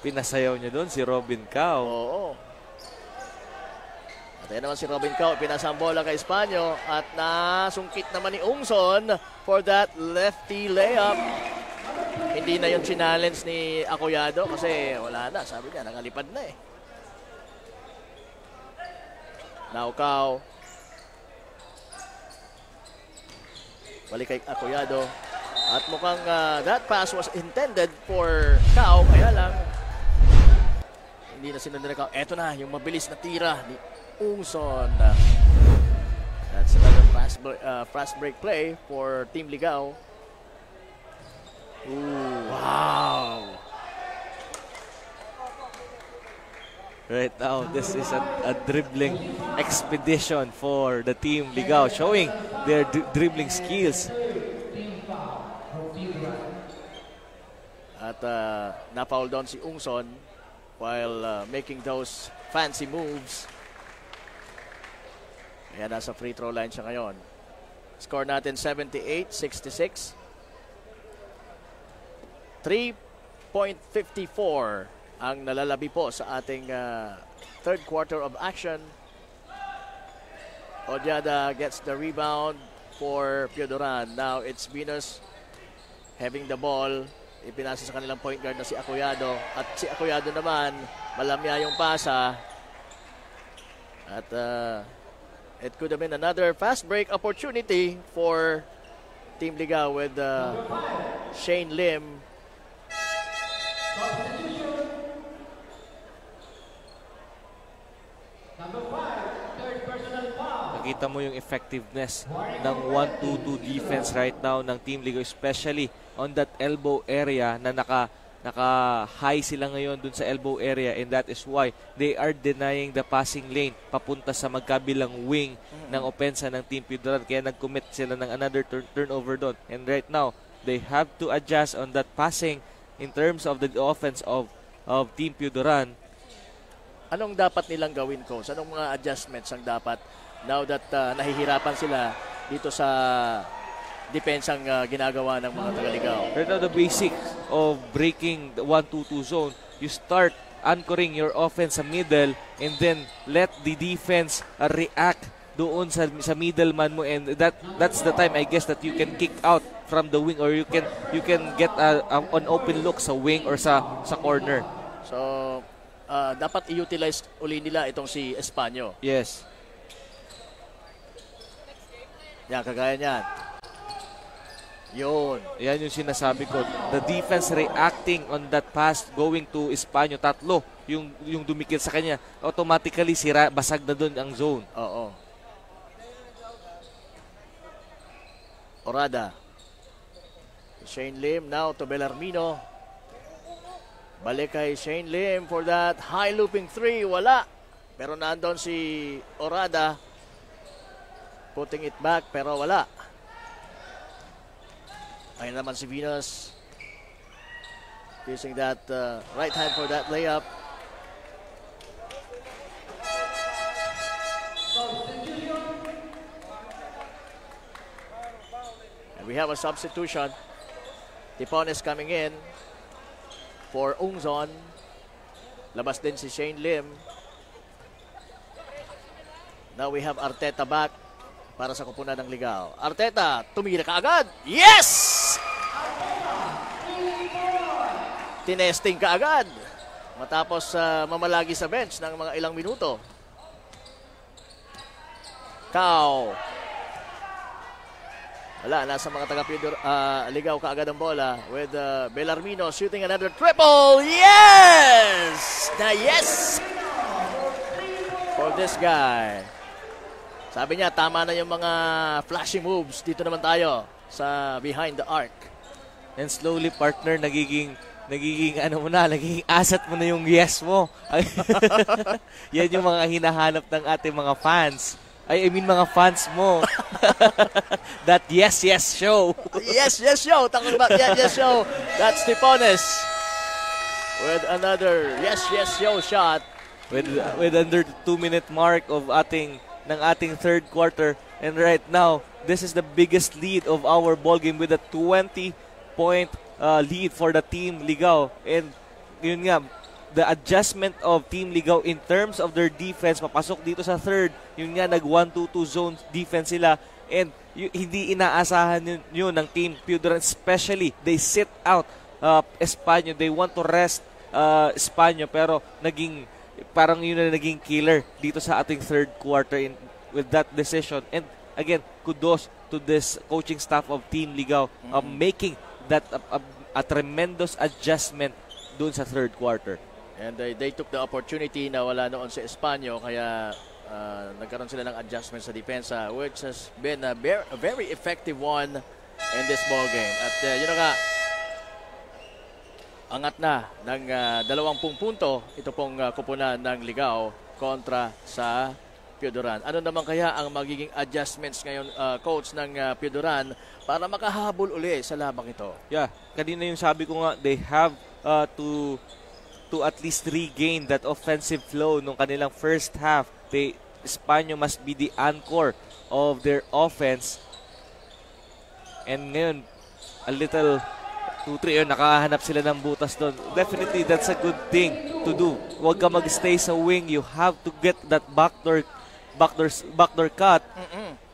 Pinasayaw niya doon si Robin Cao. Oo. At ayan naman si Robin Cao. Pinasa ang bola kay Espanyo. At nasungkit naman ni Ungson for that lefty layup. Hindi na yung challenge ni Acoyado kasi wala na. Sabi niya, nakalipad na eh. Now Cao. Balik kay Acoyado. At mukhang that pass was intended for Cao. Kaya lang, hindi na sinundan ni Cao. Eto na, yung mabilis na tira ni Ungson. That's another fast break play for Team Ligao. Ooh, wow! Right now, this is a dribbling expedition for the Team Ligao, showing their dribbling skills. At na-foul down si Ungson while making those fancy moves. Kaya nasa free throw line siya ngayon. Score natin 78-66. 3.54 ang nalalabi po sa ating third quarter of action. Odiada gets the rebound for Piodoran. Now it's Venus having the ball. Ipinasa sa kanilang point guard na si Acoyado. At si Acoyado naman, malamya yung pasa. At it could have been another fast break opportunity for Team Ligao with Shane Lim. Nakita mo yung effectiveness ng 1-2-2 defense right now ng Team Ligao, especially on that elbow area na naka-high sila ngayon dun sa elbow area, and that is why they are denying the passing lane papunta sa magkabilang wing ng opensa ng Team Piodoran. Kaya nag-commit sila ng another turnover doon. And right now, they have to adjust on that passing in terms of the offense of Team Piodoran. Anong dapat nilang gawin, Coach? Anong mga adjustments ang dapat now that nahihirapan sila dito sa depensang ginagawa ng mga Tagaligaw? Right now, the basics of breaking the 1-2-2 zone, you start anchoring your offense sa middle and then let the defense react doon sa middleman mo, and that's the time I guess that you can kick out from the wing, or you can get an open look sa wing or sa corner. So dapat i-utilize uli nila itong si Espanyo. Yes. Yan, kagaya niyan. Yun. Yan yung sinasabi ko. The defense reacting on that pass going to Espanyo, tatlo yung dumikit sa kanya. Automatically basag na doon ang zone. Oo. Orada. Shane Lim now to Bellarmino. Balik kay Shane Lim for that high looping three. Wala. Pero nandun si Orada. Putting it back pero wala. Ayun naman si Venus. Using that right hand for that layup. We have a substitution. Tipon is coming in for Ungson. Labas din si Shane Lim. Now we have Arteta back para sa kupunan ng Ligao. Arteta, tumira ka agad. Yes! Tinesting ka agad. Matapos mamalagi sa bench ng mga ilang minuto. Kao. Wala, nasa mga Ligao kaagad ang bola with Bellarmino shooting another triple. Yes! Na yes! For this guy. Sabi niya, tama na yung mga flashy moves. Dito naman tayo sa behind the arc. And slowly, partner, nagiging asset mo na yung yes mo. Yan yung mga hinahanap ng ating mga fans. I mean, mga fans mo. That yes show. Yes show. Talking about yes show. That's Tipones with another yes show shot. With under 2-minute mark of ating third quarter. And right now, this is the biggest lead of our ball game with a 20-point lead for the Team Ligao. And yun nga, the adjustment of Team Ligao in terms of their defense, papasok dito sa third, yun nga, nag 1-2-2 zone defense sila. And hindi inaasahan yun ng Team Puderan, especially they sit out Espanyol. They want to rest Espanyol, pero parang yun na naging killer dito sa ating third quarter with that decision. And again, kudos to this coaching staff of Team Ligao making that a tremendous adjustment dun sa third quarter. And they took the opportunity na wala noon sa Espanyol, kaya nagkaroon sila ng adjustment sa depensa, which has been a very effective one in this ball game. At yun na nga, angat na ng 20 punto ito pong kupunan ng Ligao kontra sa Puderan. Ano naman kaya ang magiging adjustments ngayon, coach ng Puderan, para makahabol uli sa labang ito? Yeah, kanina yung sabi ko nga, they have to at least regain that offensive flow nung kanilang first half. Espanyol must be the anchor of their offense. And ngayon, a little 2-3 yun, nakahanap sila ng butas doon. Definitely, that's a good thing to do. Huwag ka mag-stay sa wing. You have to get that backdoor cut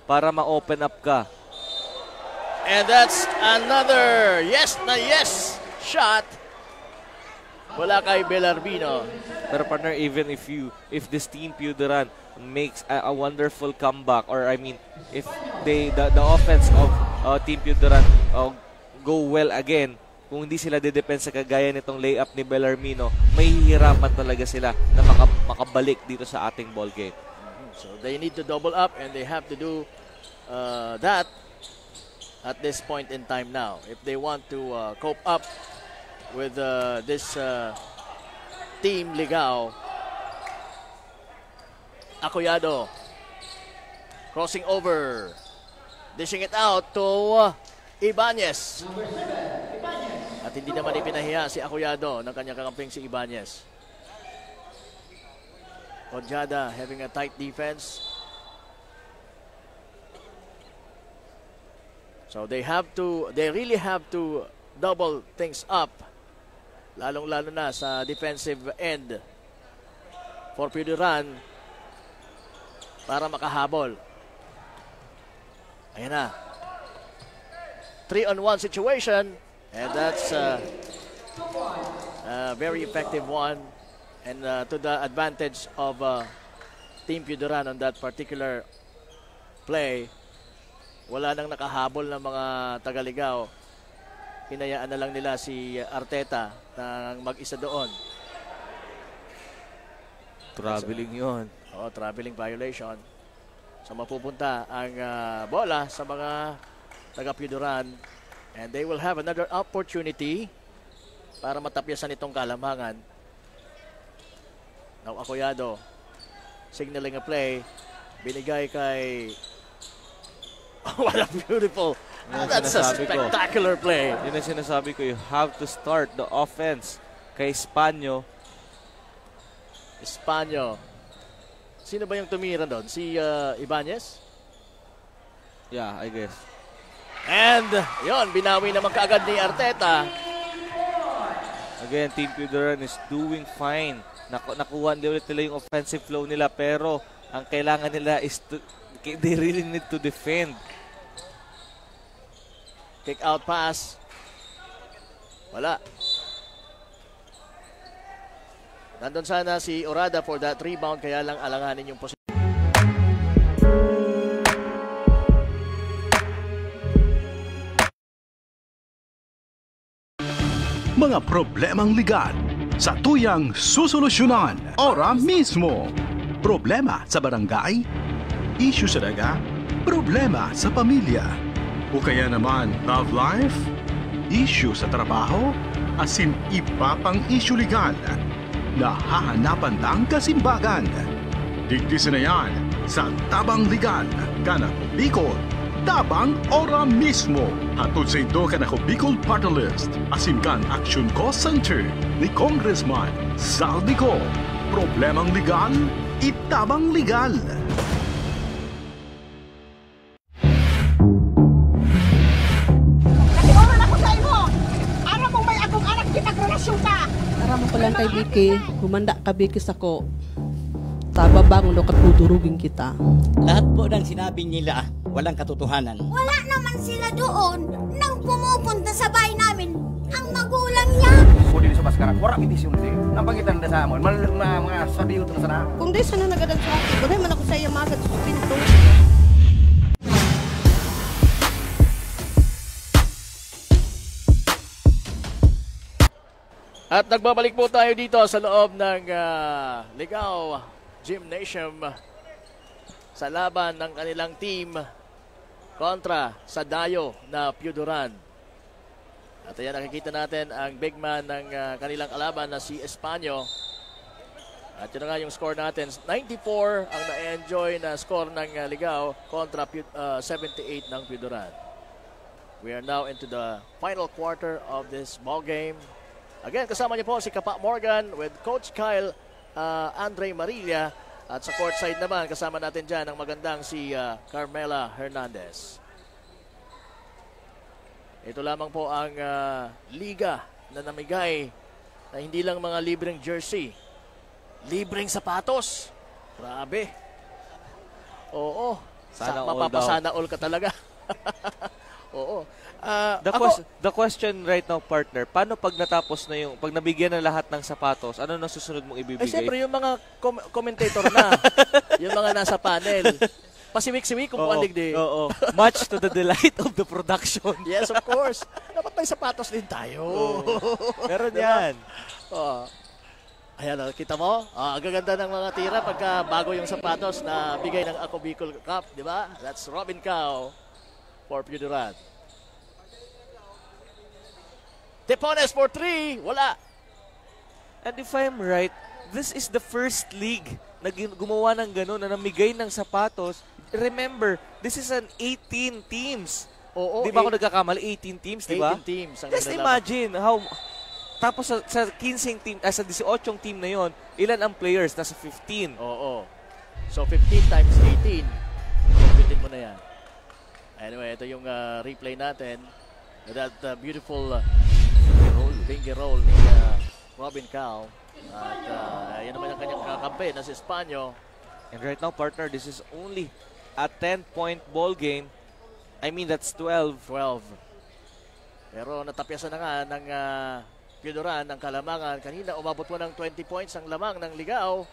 para ma-open up ka. And that's another yes shot. Wala kay Bellarmino. Pero partner, even if this Team Puderan makes a wonderful comeback, or I mean, if the offense of Team Puderan go well again, kung hindi sila didepensa kagaya nitong layup ni Bellarmino, may hihirapan talaga sila na makabalik dito sa ating ball game. So they need to double up, and they have to do that at this point in time now if they want to cope up with this Team Ligao. Acoyado crossing over, dishing it out to Ibanez. At hindi naman ipinahiya si Acoyado ng kanyang kakamping si Ibanez. Ojada having a tight defense. So they really have to double things up, lalong-lalo na sa defensive end for Puderan para makahabol. Ayan na. 3-on-1 situation, and that's a very effective one, and to the advantage of Team Puderan on that particular play. Wala nang nakahabol ng mga Tagaligaw. Hinayaan na lang nila si Arteta na mag-isa doon. Traveling yun. Traveling violation. So mapupunta ang bola sa mga taga-Puderan, and they will have another opportunity para matapyasan itong kalamangan. Now Acoyado signaling a play, binigay kay what a beautiful, that's a spectacular play. Yun ang sinasabi ko, you have to start the offense kay Espanyol. Sino ba yung tumira doon? Si Ibanez? Yeah, I guess. And yon, binawi naman kaagad ni Arteta. Again, Team Puderan is doing fine. Nakuha ulit nila yung offensive flow nila, pero Ang kailangan nila is they really need to defend. Kick out pass. Wala. Nandun sana si Orada for that rebound, kaya lang alanganin yung position. Mga problemang legal sa tuyang susolusyonan ora mismo. Problema sa barangay, issue sa daga, problema sa pamilya. O kaya naman love life, issue sa trabaho, asin iba pang issue legal. Nahahanapan lang kasimbagan. Digdisin na yan sa Tabang Legal, Kanako Bicol. Tabang ora mismo. Hatod sa ito Kanako Bicol Party List. Asin kan Action Cost Center ni Congressman Saldico. Problemang legal, itabang legal. Natiuman ako sa imo. Ara mo may akong anak kitag-relasyon ka. Tara mo lang kay Vicky, humanda ka Vicky sako. Tababang no katutulugin kita. Lahat po ng sinabi nila, walang katotohanan. Wala naman sila doon nang pumupunta sa bahay namin. Ang magulang niya. Kung dili sa Baskara, wala mitisyon di. Nampagitan na sa amon, mga sabiyo to na sana. Kung di sana nagadag sa akin, wala man ako sa iya magad sa pinto. At nagbabalik po tayo dito sa loob ng Ligao Gymnasium sa laban ng kanilang team kontra sa Dayo na Piuduran. At ayan, nakikita natin ang big man ng kanilang kalaban na si Espanyo. At yun na nga yung score natin. 94 ang na-enjoy na score ng Ligao kontra 78 ng Piuduran. We are now into the final quarter of this ball game. Again, kasama niyo po si Kapa Morgan with Coach Kyle Andre Marilla. At sa courtside naman, kasama natin dyan ang magandang si Carmela Hernandez. Ito lamang po ang liga na namigay na hindi lang mga libreng jersey, libreng sapatos. Grabe. Oo. Sana all mapapasana all ka talaga. Oo. The question right now, partner, paano pag natapos na yung, pag nabigyan ng lahat ng sapatos, ano na susunod mong ibibigay? Siyempre, yung mga commentator na, yung mga nasa panel, pasiwik-siwik kung puandig di. Oo. Much to the delight of the production. Yes, of course. Dapat may sapatos din tayo. Meron yan. Ayan, kita mo? Ang gaganda ng mga tira pagka bago yung sapatos na bigay ng Ako Bicol Cup, di ba? That's Robin Cao for Piuduran. Tepones for 3. Wala. And if I'm right, this is the first league na gumawa ng gano'n, na namigay ng sapatos. Remember, this is an 18 teams. Oo. Di ba ako nagkakamali? 18 teams, di ba? 18 teams. Just imagine how... Tapos sa 15 team, sa 18 team na yon, ilan ang players? Nasa 15. Oo. So 15 times 18. Computin mo na yan. Anyway, ito yung replay natin. That beautiful finger roll ni Robin Cao. At yan naman ang kanyang kakampi na si Espanyo. And right now, partner, this is only a 10-point ball game. I mean, that's 12. Pero natapyasan na nga ng Piuduran ng kalamangan. Kanina umabot mo ng 20 points ang lamang ng Ligao.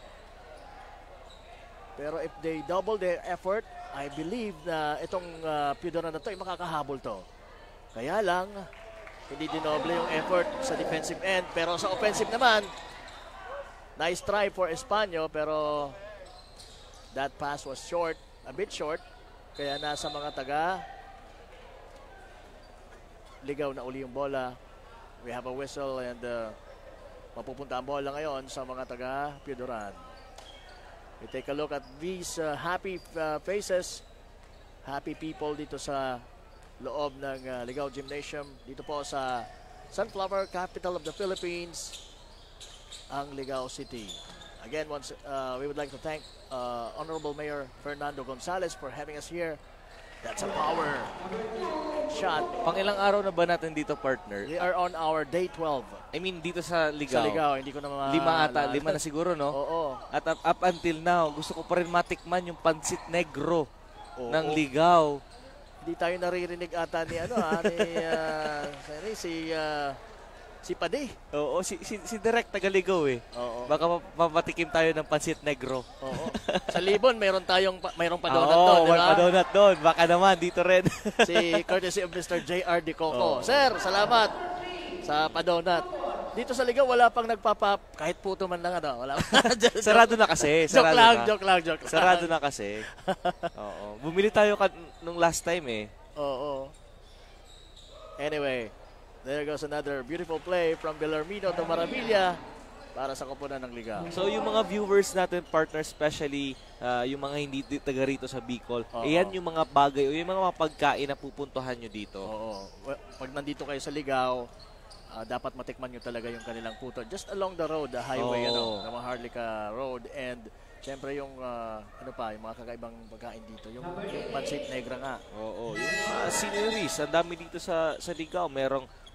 Pero if they double their effort, I believe na itong Piuduran na to ay makakahabol to. Kaya lang, hindi dinoble yung effort sa defensive end. Pero sa offensive naman, nice try for Espanyo, pero that pass was short, a bit short. Kaya nasa mga taga Ligao na uli yung bola. We have a whistle and mapupunta ang bola ngayon sa mga taga Piuduran. We take a look at these happy faces, happy people dito sa loob ng Ligao Gymnasium. Dito po sa Sunflower, capital of the Philippines, ang Ligao City. Again, once we would like to thank Honorable Mayor Fernando Gonzales for having us here That's a power shot. Pang ilang araw na ba natin dito, partner? We are on our day 12. I mean, dito sa Ligao. Sa Ligao, hindi ko na Lima na siguro, no? Oo. At up until now, gusto ko pa rin matikman yung pansit negro ng Ligao. Hindi tayo naririnig ata ni si Padi. Oo, si Direk Tagaligaw eh. Oo. Baka mapatikim tayo ng pansit negro. Oo. Sa Libon, mayroong padonat doon, di ba? Padonat doon. Baka naman, dito rin. Si courtesy of Mr. J.R. De Coco. Sir, salamat sa padonat. Dito sa Ligaw, wala pang kahit puto man lang, wala. Sarado na kasi. Joke lang. Sarado na kasi. Oo. Bumili tayo nung last time eh. Oo. Anyway, there goes another beautiful play from Bellarmino to Maravilla para sa koponan ng Ligao. So yung mga viewers natin, partner, especially yung mga hindi taga rito sa Bicol, yan yung mga bagay o yung mga pagkain na pupuntuhan nyo dito. Oo. Pag nandito kayo sa Ligao, dapat matikman nyo talaga yung kanilang puto. Just along the road, the highway, ng Maharlika Road, and siyempre yung yung mga kakaibang pagkain dito, yung pansit negra nga. Oo, yung sceneries, ang dami dito sa Ligao.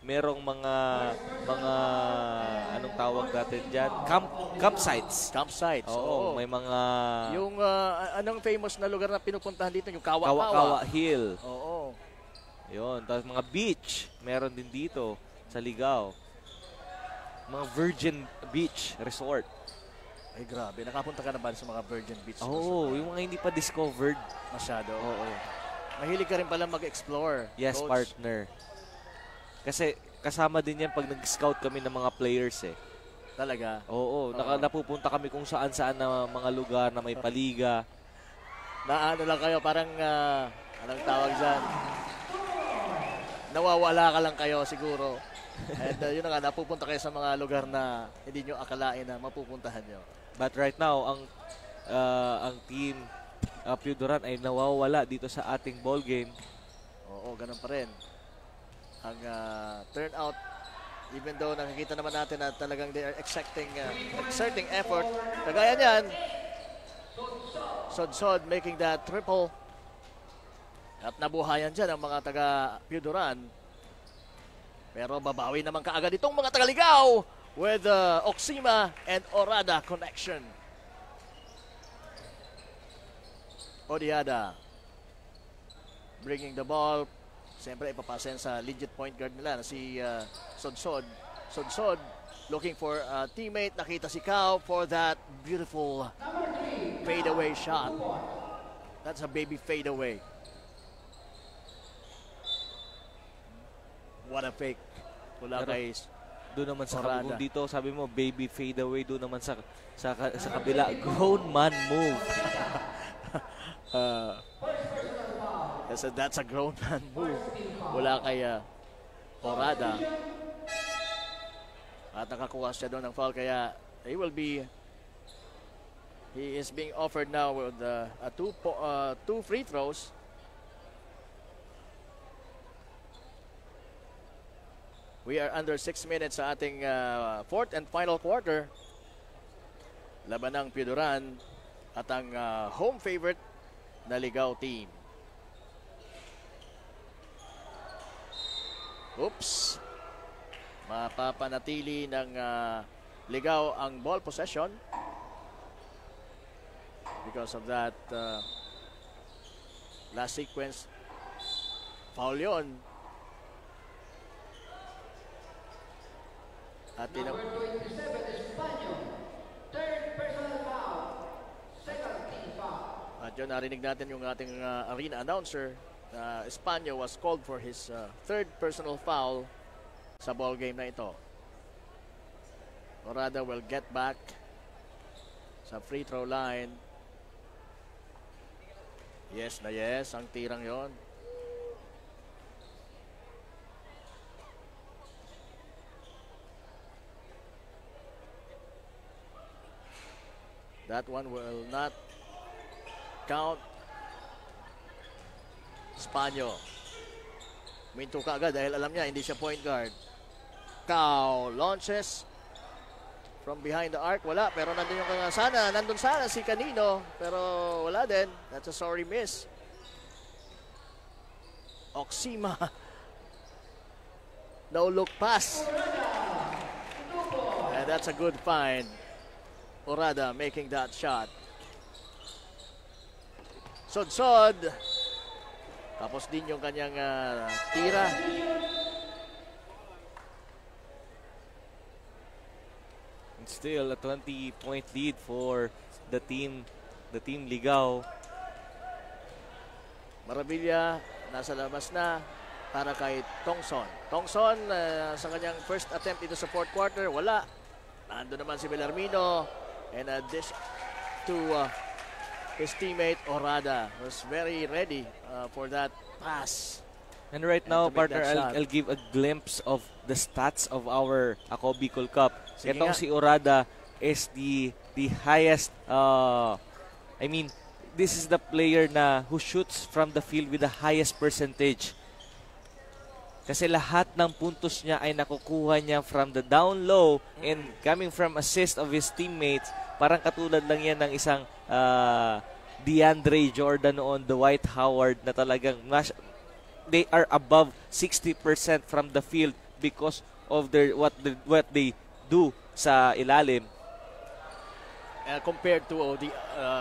Merong mga anong tawag natin diyan? Campsites. Oo, may mga yung anong famous na lugar na pinupuntahan dito, yung Kawa Hill. Oo. Yun, tapos mga beach, meron din dito sa Ligao. Mga Virgin Beach Resort. Ay, grabe. Nakapunta ka na ba sa mga Virgin Beach? Yung mga hindi pa discovered. Masyado. Oo. Mahilig ka rin pala mag-explore. Yes, Coach. Partner. Kasi kasama din yan pag nag-scout kami ng mga players eh. Talaga? Oo. Napupunta kami kung saan-saan na mga lugar na may paliga. Na lang kayo, parang, anong tawag dyan? Nawawala ka lang kayo siguro. And yun na nga, napupunta kayo sa mga lugar na hindi nyo akalain na mapupuntahan nyo. But right now, ang team Piudoran ay nawawala dito sa ating ball game. Oo, ganun pa rin. Ang turnout, even though nakikita naman natin na talagang they are exerting effort. Kagaya niyan, Sodsod making that triple. At nabuhayan dyan ang mga taga Piudoran. Pero babawi naman kaagad itong mga Tagaligaw with Oxima and Orada connection. Odiada bringing the ball. Siyempre ipapasen sa legit point guard nila na si Sodsod. Sodsod looking for a teammate. Nakita si Kao for that beautiful fadeaway shot. That's a baby fadeaway. What a fake. Wala kay doon naman sa kabung dito, sabi mo, baby fade away. Doon naman sa kabila, grown man move. That's a grown man move. Wala kay Orada. At nakakuha siya doon ng foul, kaya he is being offered now with two free throws. We are under 6 minutes sa ating fourth and final quarter. Laban ng Piudoran at ang home favorite na Ligao team. Oops. Mapapanatili ng Ligao ang ball possession. Because of that last sequence. Foul yun. At yun, narinig natin yung ating arena announcer na Espanyo was called for his third personal foul sa ball game na ito. Orada will get back sa free throw line. Yes na yes, ang tirang yon. That one will not count. Espanyo. Minto ka agad dahil alam niya hindi siya point guard. Kao launches from behind the arc. Wala, pero nandun yung nandun sana si Canino, pero wala din. That's a sorry miss. Oxima. No look pass. And that's a good find. Orada making that shot. Sod-sod. Tapos din yung kanyang tira. And still a 20-point lead for the team Ligao. Maravilla nasa labas na para kay Tongson. Tongson sa kanyang first attempt dito sa fourth quarter, wala. Nando naman si Bellarmino, and this to his teammate Orada was very ready for that pass. And right now, partner, I'll give a glimpse of the stats of our Ako Bicol Cup. Sige Itong nga. si Orada is the highest, this is the player who shoots from the field with the highest percentage. Kasi lahat ng puntos niya ay nakukuha niya from the down low and coming from assist of his teammates. Parang katulad lang yan ng isang DeAndre Jordan noon, Dwight Howard, na talagang they are above 60% from the field because of what they do sa ilalim. Compared to the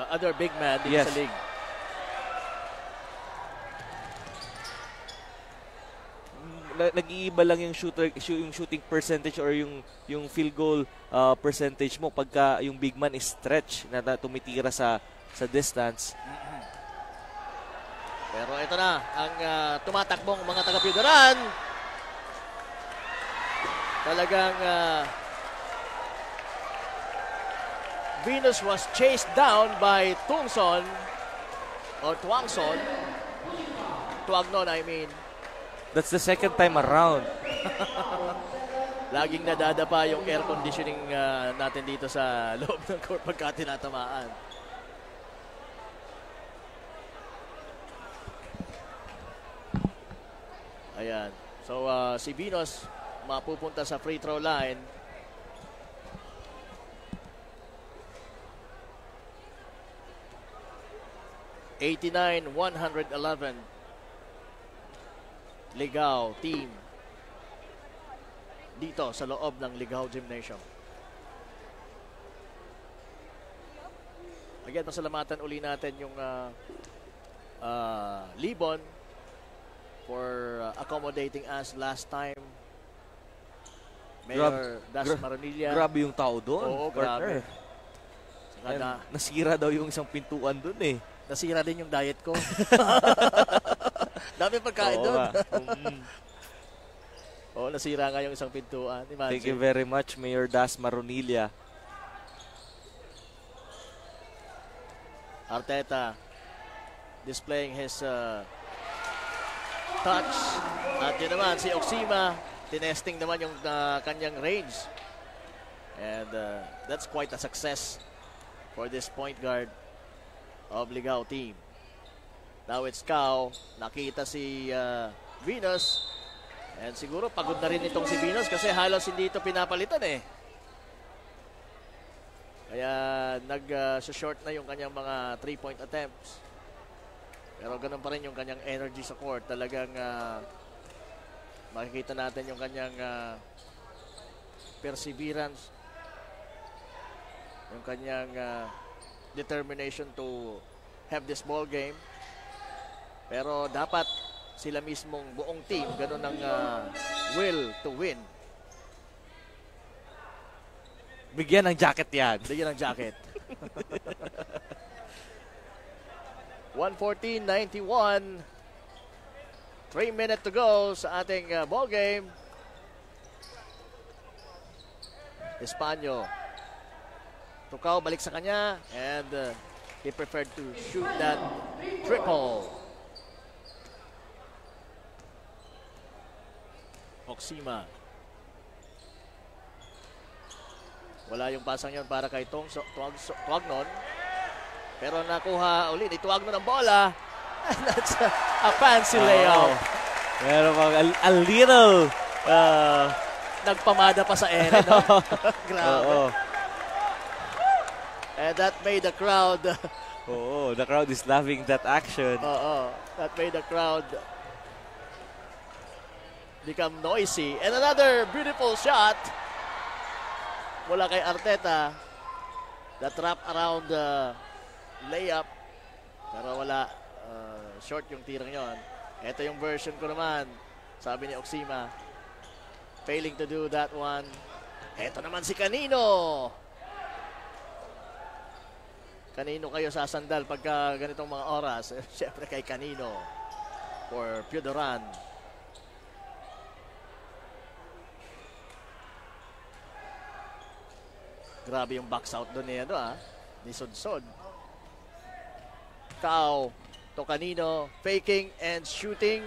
other big man din Yes. sa league. Nag-iiba lang yung shooting percentage or yung field goal percentage mo pagka yung big man is stretch na tumitira sa distance. Pero ito na ang tumatakbong mga taga-Piudaran. Talagang Venus was chased down by Tuangson. Tuagnon, I mean. That's the second time around. Laging nadadapa yung air conditioning natin dito sa loob ng court pagka tinatamaan. Ayan. So, si Venus mapupunta sa free throw line. (89-111) Ligao team dito sa loob ng Ligao Gymnasium. Again, pasalamatan uli natin yung Libon for accommodating us last time. Mayor Das Maronilla. Grabe yung tao doon. Oo, grabe. Nasira daw yung isang pintuan doon eh. Nasira din yung diet ko. Dami pagkain doon. Oo, nasira nga yung isang pintuan. Imagine. Thank you very much, Mayor Das Maronilla. Arteta displaying his touch. At yun naman, si Oxima, tinesting naman yung kanyang range. And that's quite a success for this point guard of Ligao team. Now it's Cao. Nakita si Venus. And siguro pagod na rin itong si Venus kasi halos hindi ito pinapalitan eh. Kaya nag-short na yung kanyang mga 3-point attempts. Pero ganun pa rin yung kanyang energy sa court. Talagang makikita natin yung kanyang perseverance. Yung kanyang determination to have this ball game. Pero dapat sila mismong buong team ganun ang will to win. Bigyan ng jacket yan. Bigyan ng jacket. 114-91. 3 minutes to go sa ating ball game. Espanyo. Tukaw balik sa kanya and he preferred to shoot that triple. Oxima. Wala yung pasang yon para kay Tuagnon. Pero nakuha uli ni Tuagnon ang bola. And that's a fancy layout. Pero a little nagpamada pa sa ere, no? Grabe. Oo. And that made the crowd the crowd is loving that action. that made the crowd become noisy. And another beautiful shot mula kay Arteta. The trap around the layup. Pero wala. Short yung tirang yon. Ito yung version ko naman. Sabi ni Oxima. Failing to do that one. Ito naman si Canino. Kanino kayo sasandal pagka ganitong mga oras? Siyempre kay Canino for Piodoran. Grabe yung box out doon ni Sodsod. Cao to Canino, faking and shooting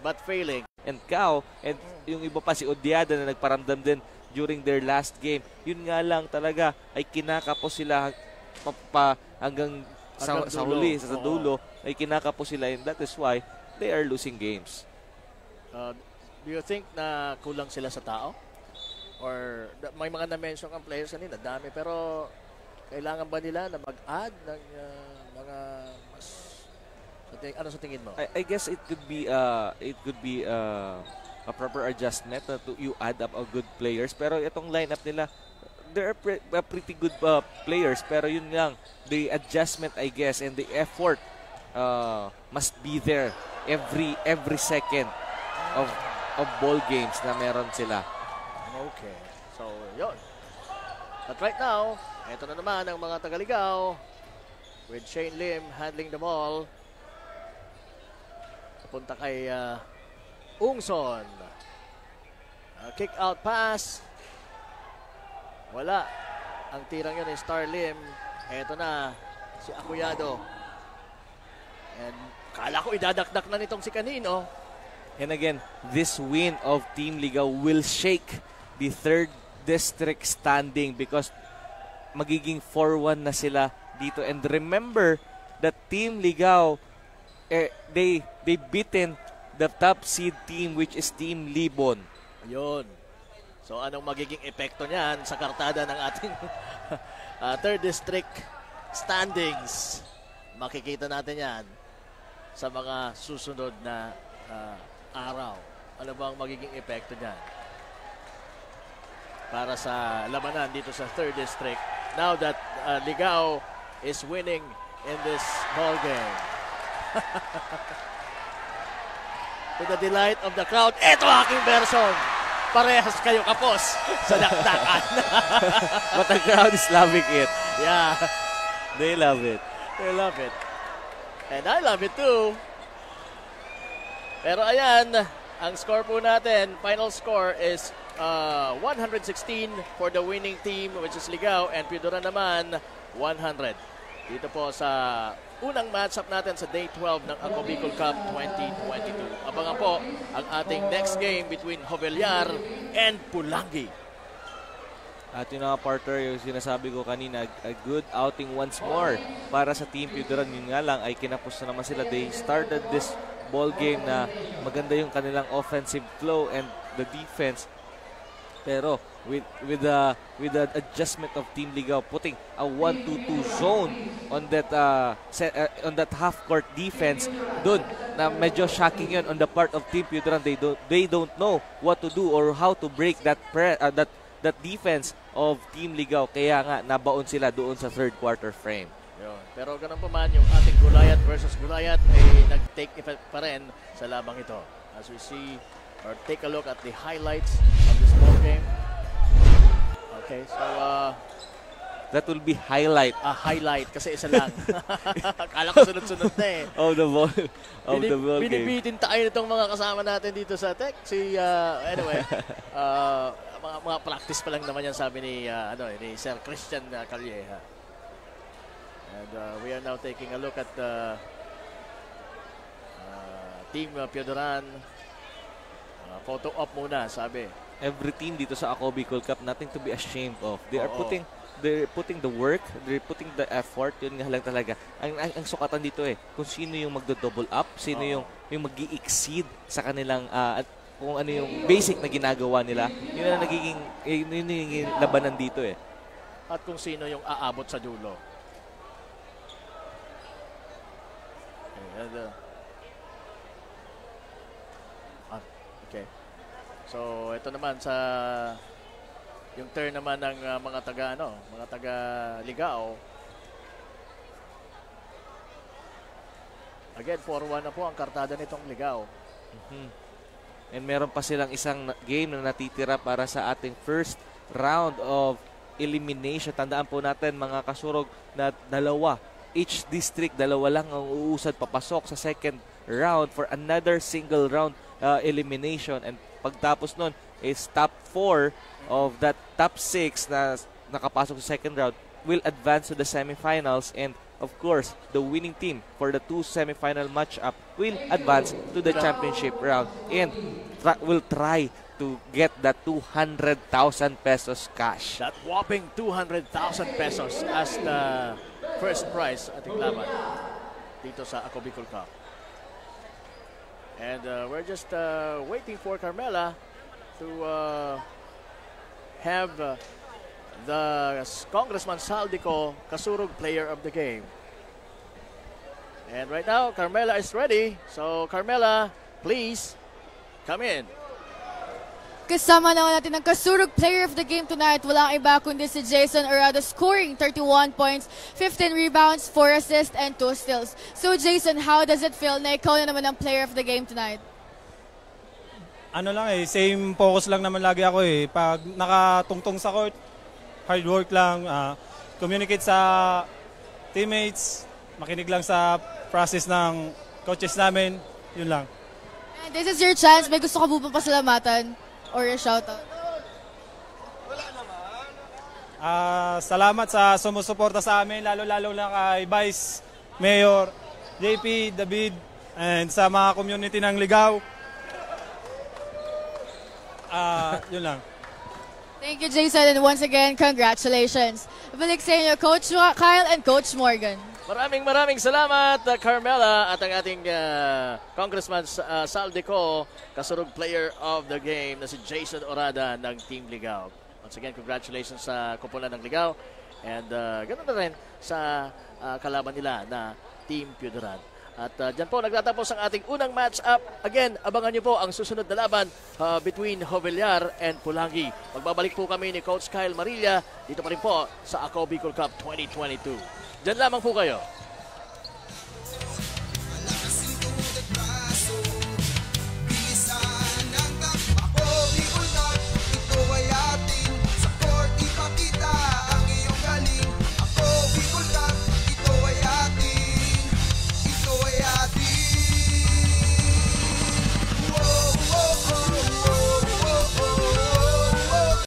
but failing. And Cao, and yung iba pa si Odiada na nagparamdam din during their last game. Yun nga lang talaga ay kinakapos sila hanggang sa huli, sa dulo, ay kinakapos sila, and that is why they are losing games. Do you think na kulang sila sa tao? Or may mga na-mention kang players kanina, dami, pero kailangan ba nila na mag-add ng mga mas ano sa tingin mo? I guess it could be a proper adjustment to you add up a good players, pero itong lineup nila, there are pretty good players, pero yun lang, the adjustment I guess and the effort must be there every second of ball games na meron sila. Okay. So, yun. But right now, ito na naman ang mga Tagaligaw with Shane Lim handling the ball. Punta kay Ungson. Kick out pass. Wala. Ang tirang yun ni Star Lim. Ito na si Acuyado. And kala ko idadakdak na nitong si Canino. And again, this win of Team Ligao will shake the 3rd district standing because magiging 4-1 na sila dito. And remember that Team Ligao, they beaten the top seed team which is Team Libon. Ayun. So anong magiging epekto niyan sa kartada ng ating 3rd district standings? Makikita natin yan sa mga susunod na araw. Ano bang magiging epekto niyan para sa labanan dito sa 3rd district now that Ligao is winning in this ball game? To the delight of the crowd. Ito aking version. Parehas kayo kapos sa dakdakan. But the crowd is loving it. Yeah. They love it. They love it. And I love it too. Pero ayan, ang score po natin, final score is 116 for the winning team, which is Ligao, and Piodoran naman 100. Dito po sa unang matchup natin sa Day 12 ng Ako Bicol Cup 2022. Abangan po ang ating next game between Jovellar and Pulangi. At yun nga, partner, yung sinasabi ko kanina, a good outing once more para sa Team Piodoran. Yun nga lang ay kinapos na naman sila. They started this ball game na maganda yung kanilang offensive flow and the defense. Pero with the adjustment of Team Ligao putting a 1-2-2 zone on that half court defense, dun na medyo shocking yun on the part of Team Piodoran. They don't know what to do or how to break that defense of Team Ligao. Kaya nga nabaon sila doon sa 3rd quarter frame. Yun. Pero ganun pa man, yung ating Gulayat versus Gulayat ay nag-take effect pa rin sa labang ito. As we see or take a look at the highlights of this ball game. Okay, so that will be highlight. Highlight kasi isa lang. Akala ko sunod-sunod na eh. Of the ball game. Binibitin tayo nitong mga kasama natin dito sa tech. Anyway, mga practice pa lang naman yan, sabi ni Sir Christian Calleja. And we are now taking a look at the Team Piodoran. Photo op muna, sabi. Every team dito sa Ako Bicol Cup, nothing to be ashamed of. They're putting the work, they're putting the effort. Yun nga lang talaga. Ang sukatan dito kung sino yung magdo-double up, sino yung mag-i-exceed sa kanilang kung ano yung basic na ginagawa nila. Yun ang nagiging labanan dito At kung sino yung aabot sa dulo. Okay. So ito naman sa yung turn naman ng mga taga Ligao. Again, 4-1 na po ang kartada nitong Ligao. And meron pa silang isang game na natitira para sa ating first round of elimination. Tandaan po natin mga kasurog na each district, dalawa lang ang uusad papasok sa second round for another single round elimination. And pagtapos nun is top 4 of that top 6 na nakapasok sa second round will advance to the semifinals, and of course the winning team for the 2 semifinal matchup will advance to the championship round and will try to get that 200,000 pesos cash. That whopping 200,000 pesos as the first prize ating laban dito sa Ako Bicol Cup. And we're just waiting for Carmela to have the Congressman Saldico Kasurug Player of the Game. And right now, Carmela is ready. So Carmela, please come in. Kasama naman natin ang Kasurug Player of the Game tonight. Walang iba kundi si Jason Orada, scoring 31 points, 15 rebounds, 4 assists, and 2 steals. So Jason, how does it feel na ikaw na naman ang Player of the Game tonight? Ano lang same focus lang naman lagi ako Pag nakatungtong sa court, hard work lang, communicate sa teammates, makinig lang sa process ng coaches namin, yun lang. And this is your chance. May gusto ka po bang pasalamatan or a shoutout? Salamat sa sumusuporta sa amin, lalo-lalo na kay Vice Mayor, JP, David, and sa mga community ng Ligao. Yun lang. Thank you, Jason, and once again, congratulations. Balik sa inyo, Coach Kyle and Coach Morgan. Maraming salamat, Carmela, at ang ating Congressman Saldico, Kasurug Player of the Game na si Jason Orada ng Team Ligao. Once again, congratulations sa kupunan ng Ligao, and ganoon na rin sa kalaban nila na Team Piuderan. At dyan po nagtatapos ang ating unang match-up. Again, abangan nyo po ang susunod na laban between Jovellar and Pulangi. Magbabalik po kami ni Coach Kyle Marilla dito pa rin po sa Ako Bicol Cup 2022. Dyan lamang po kayo.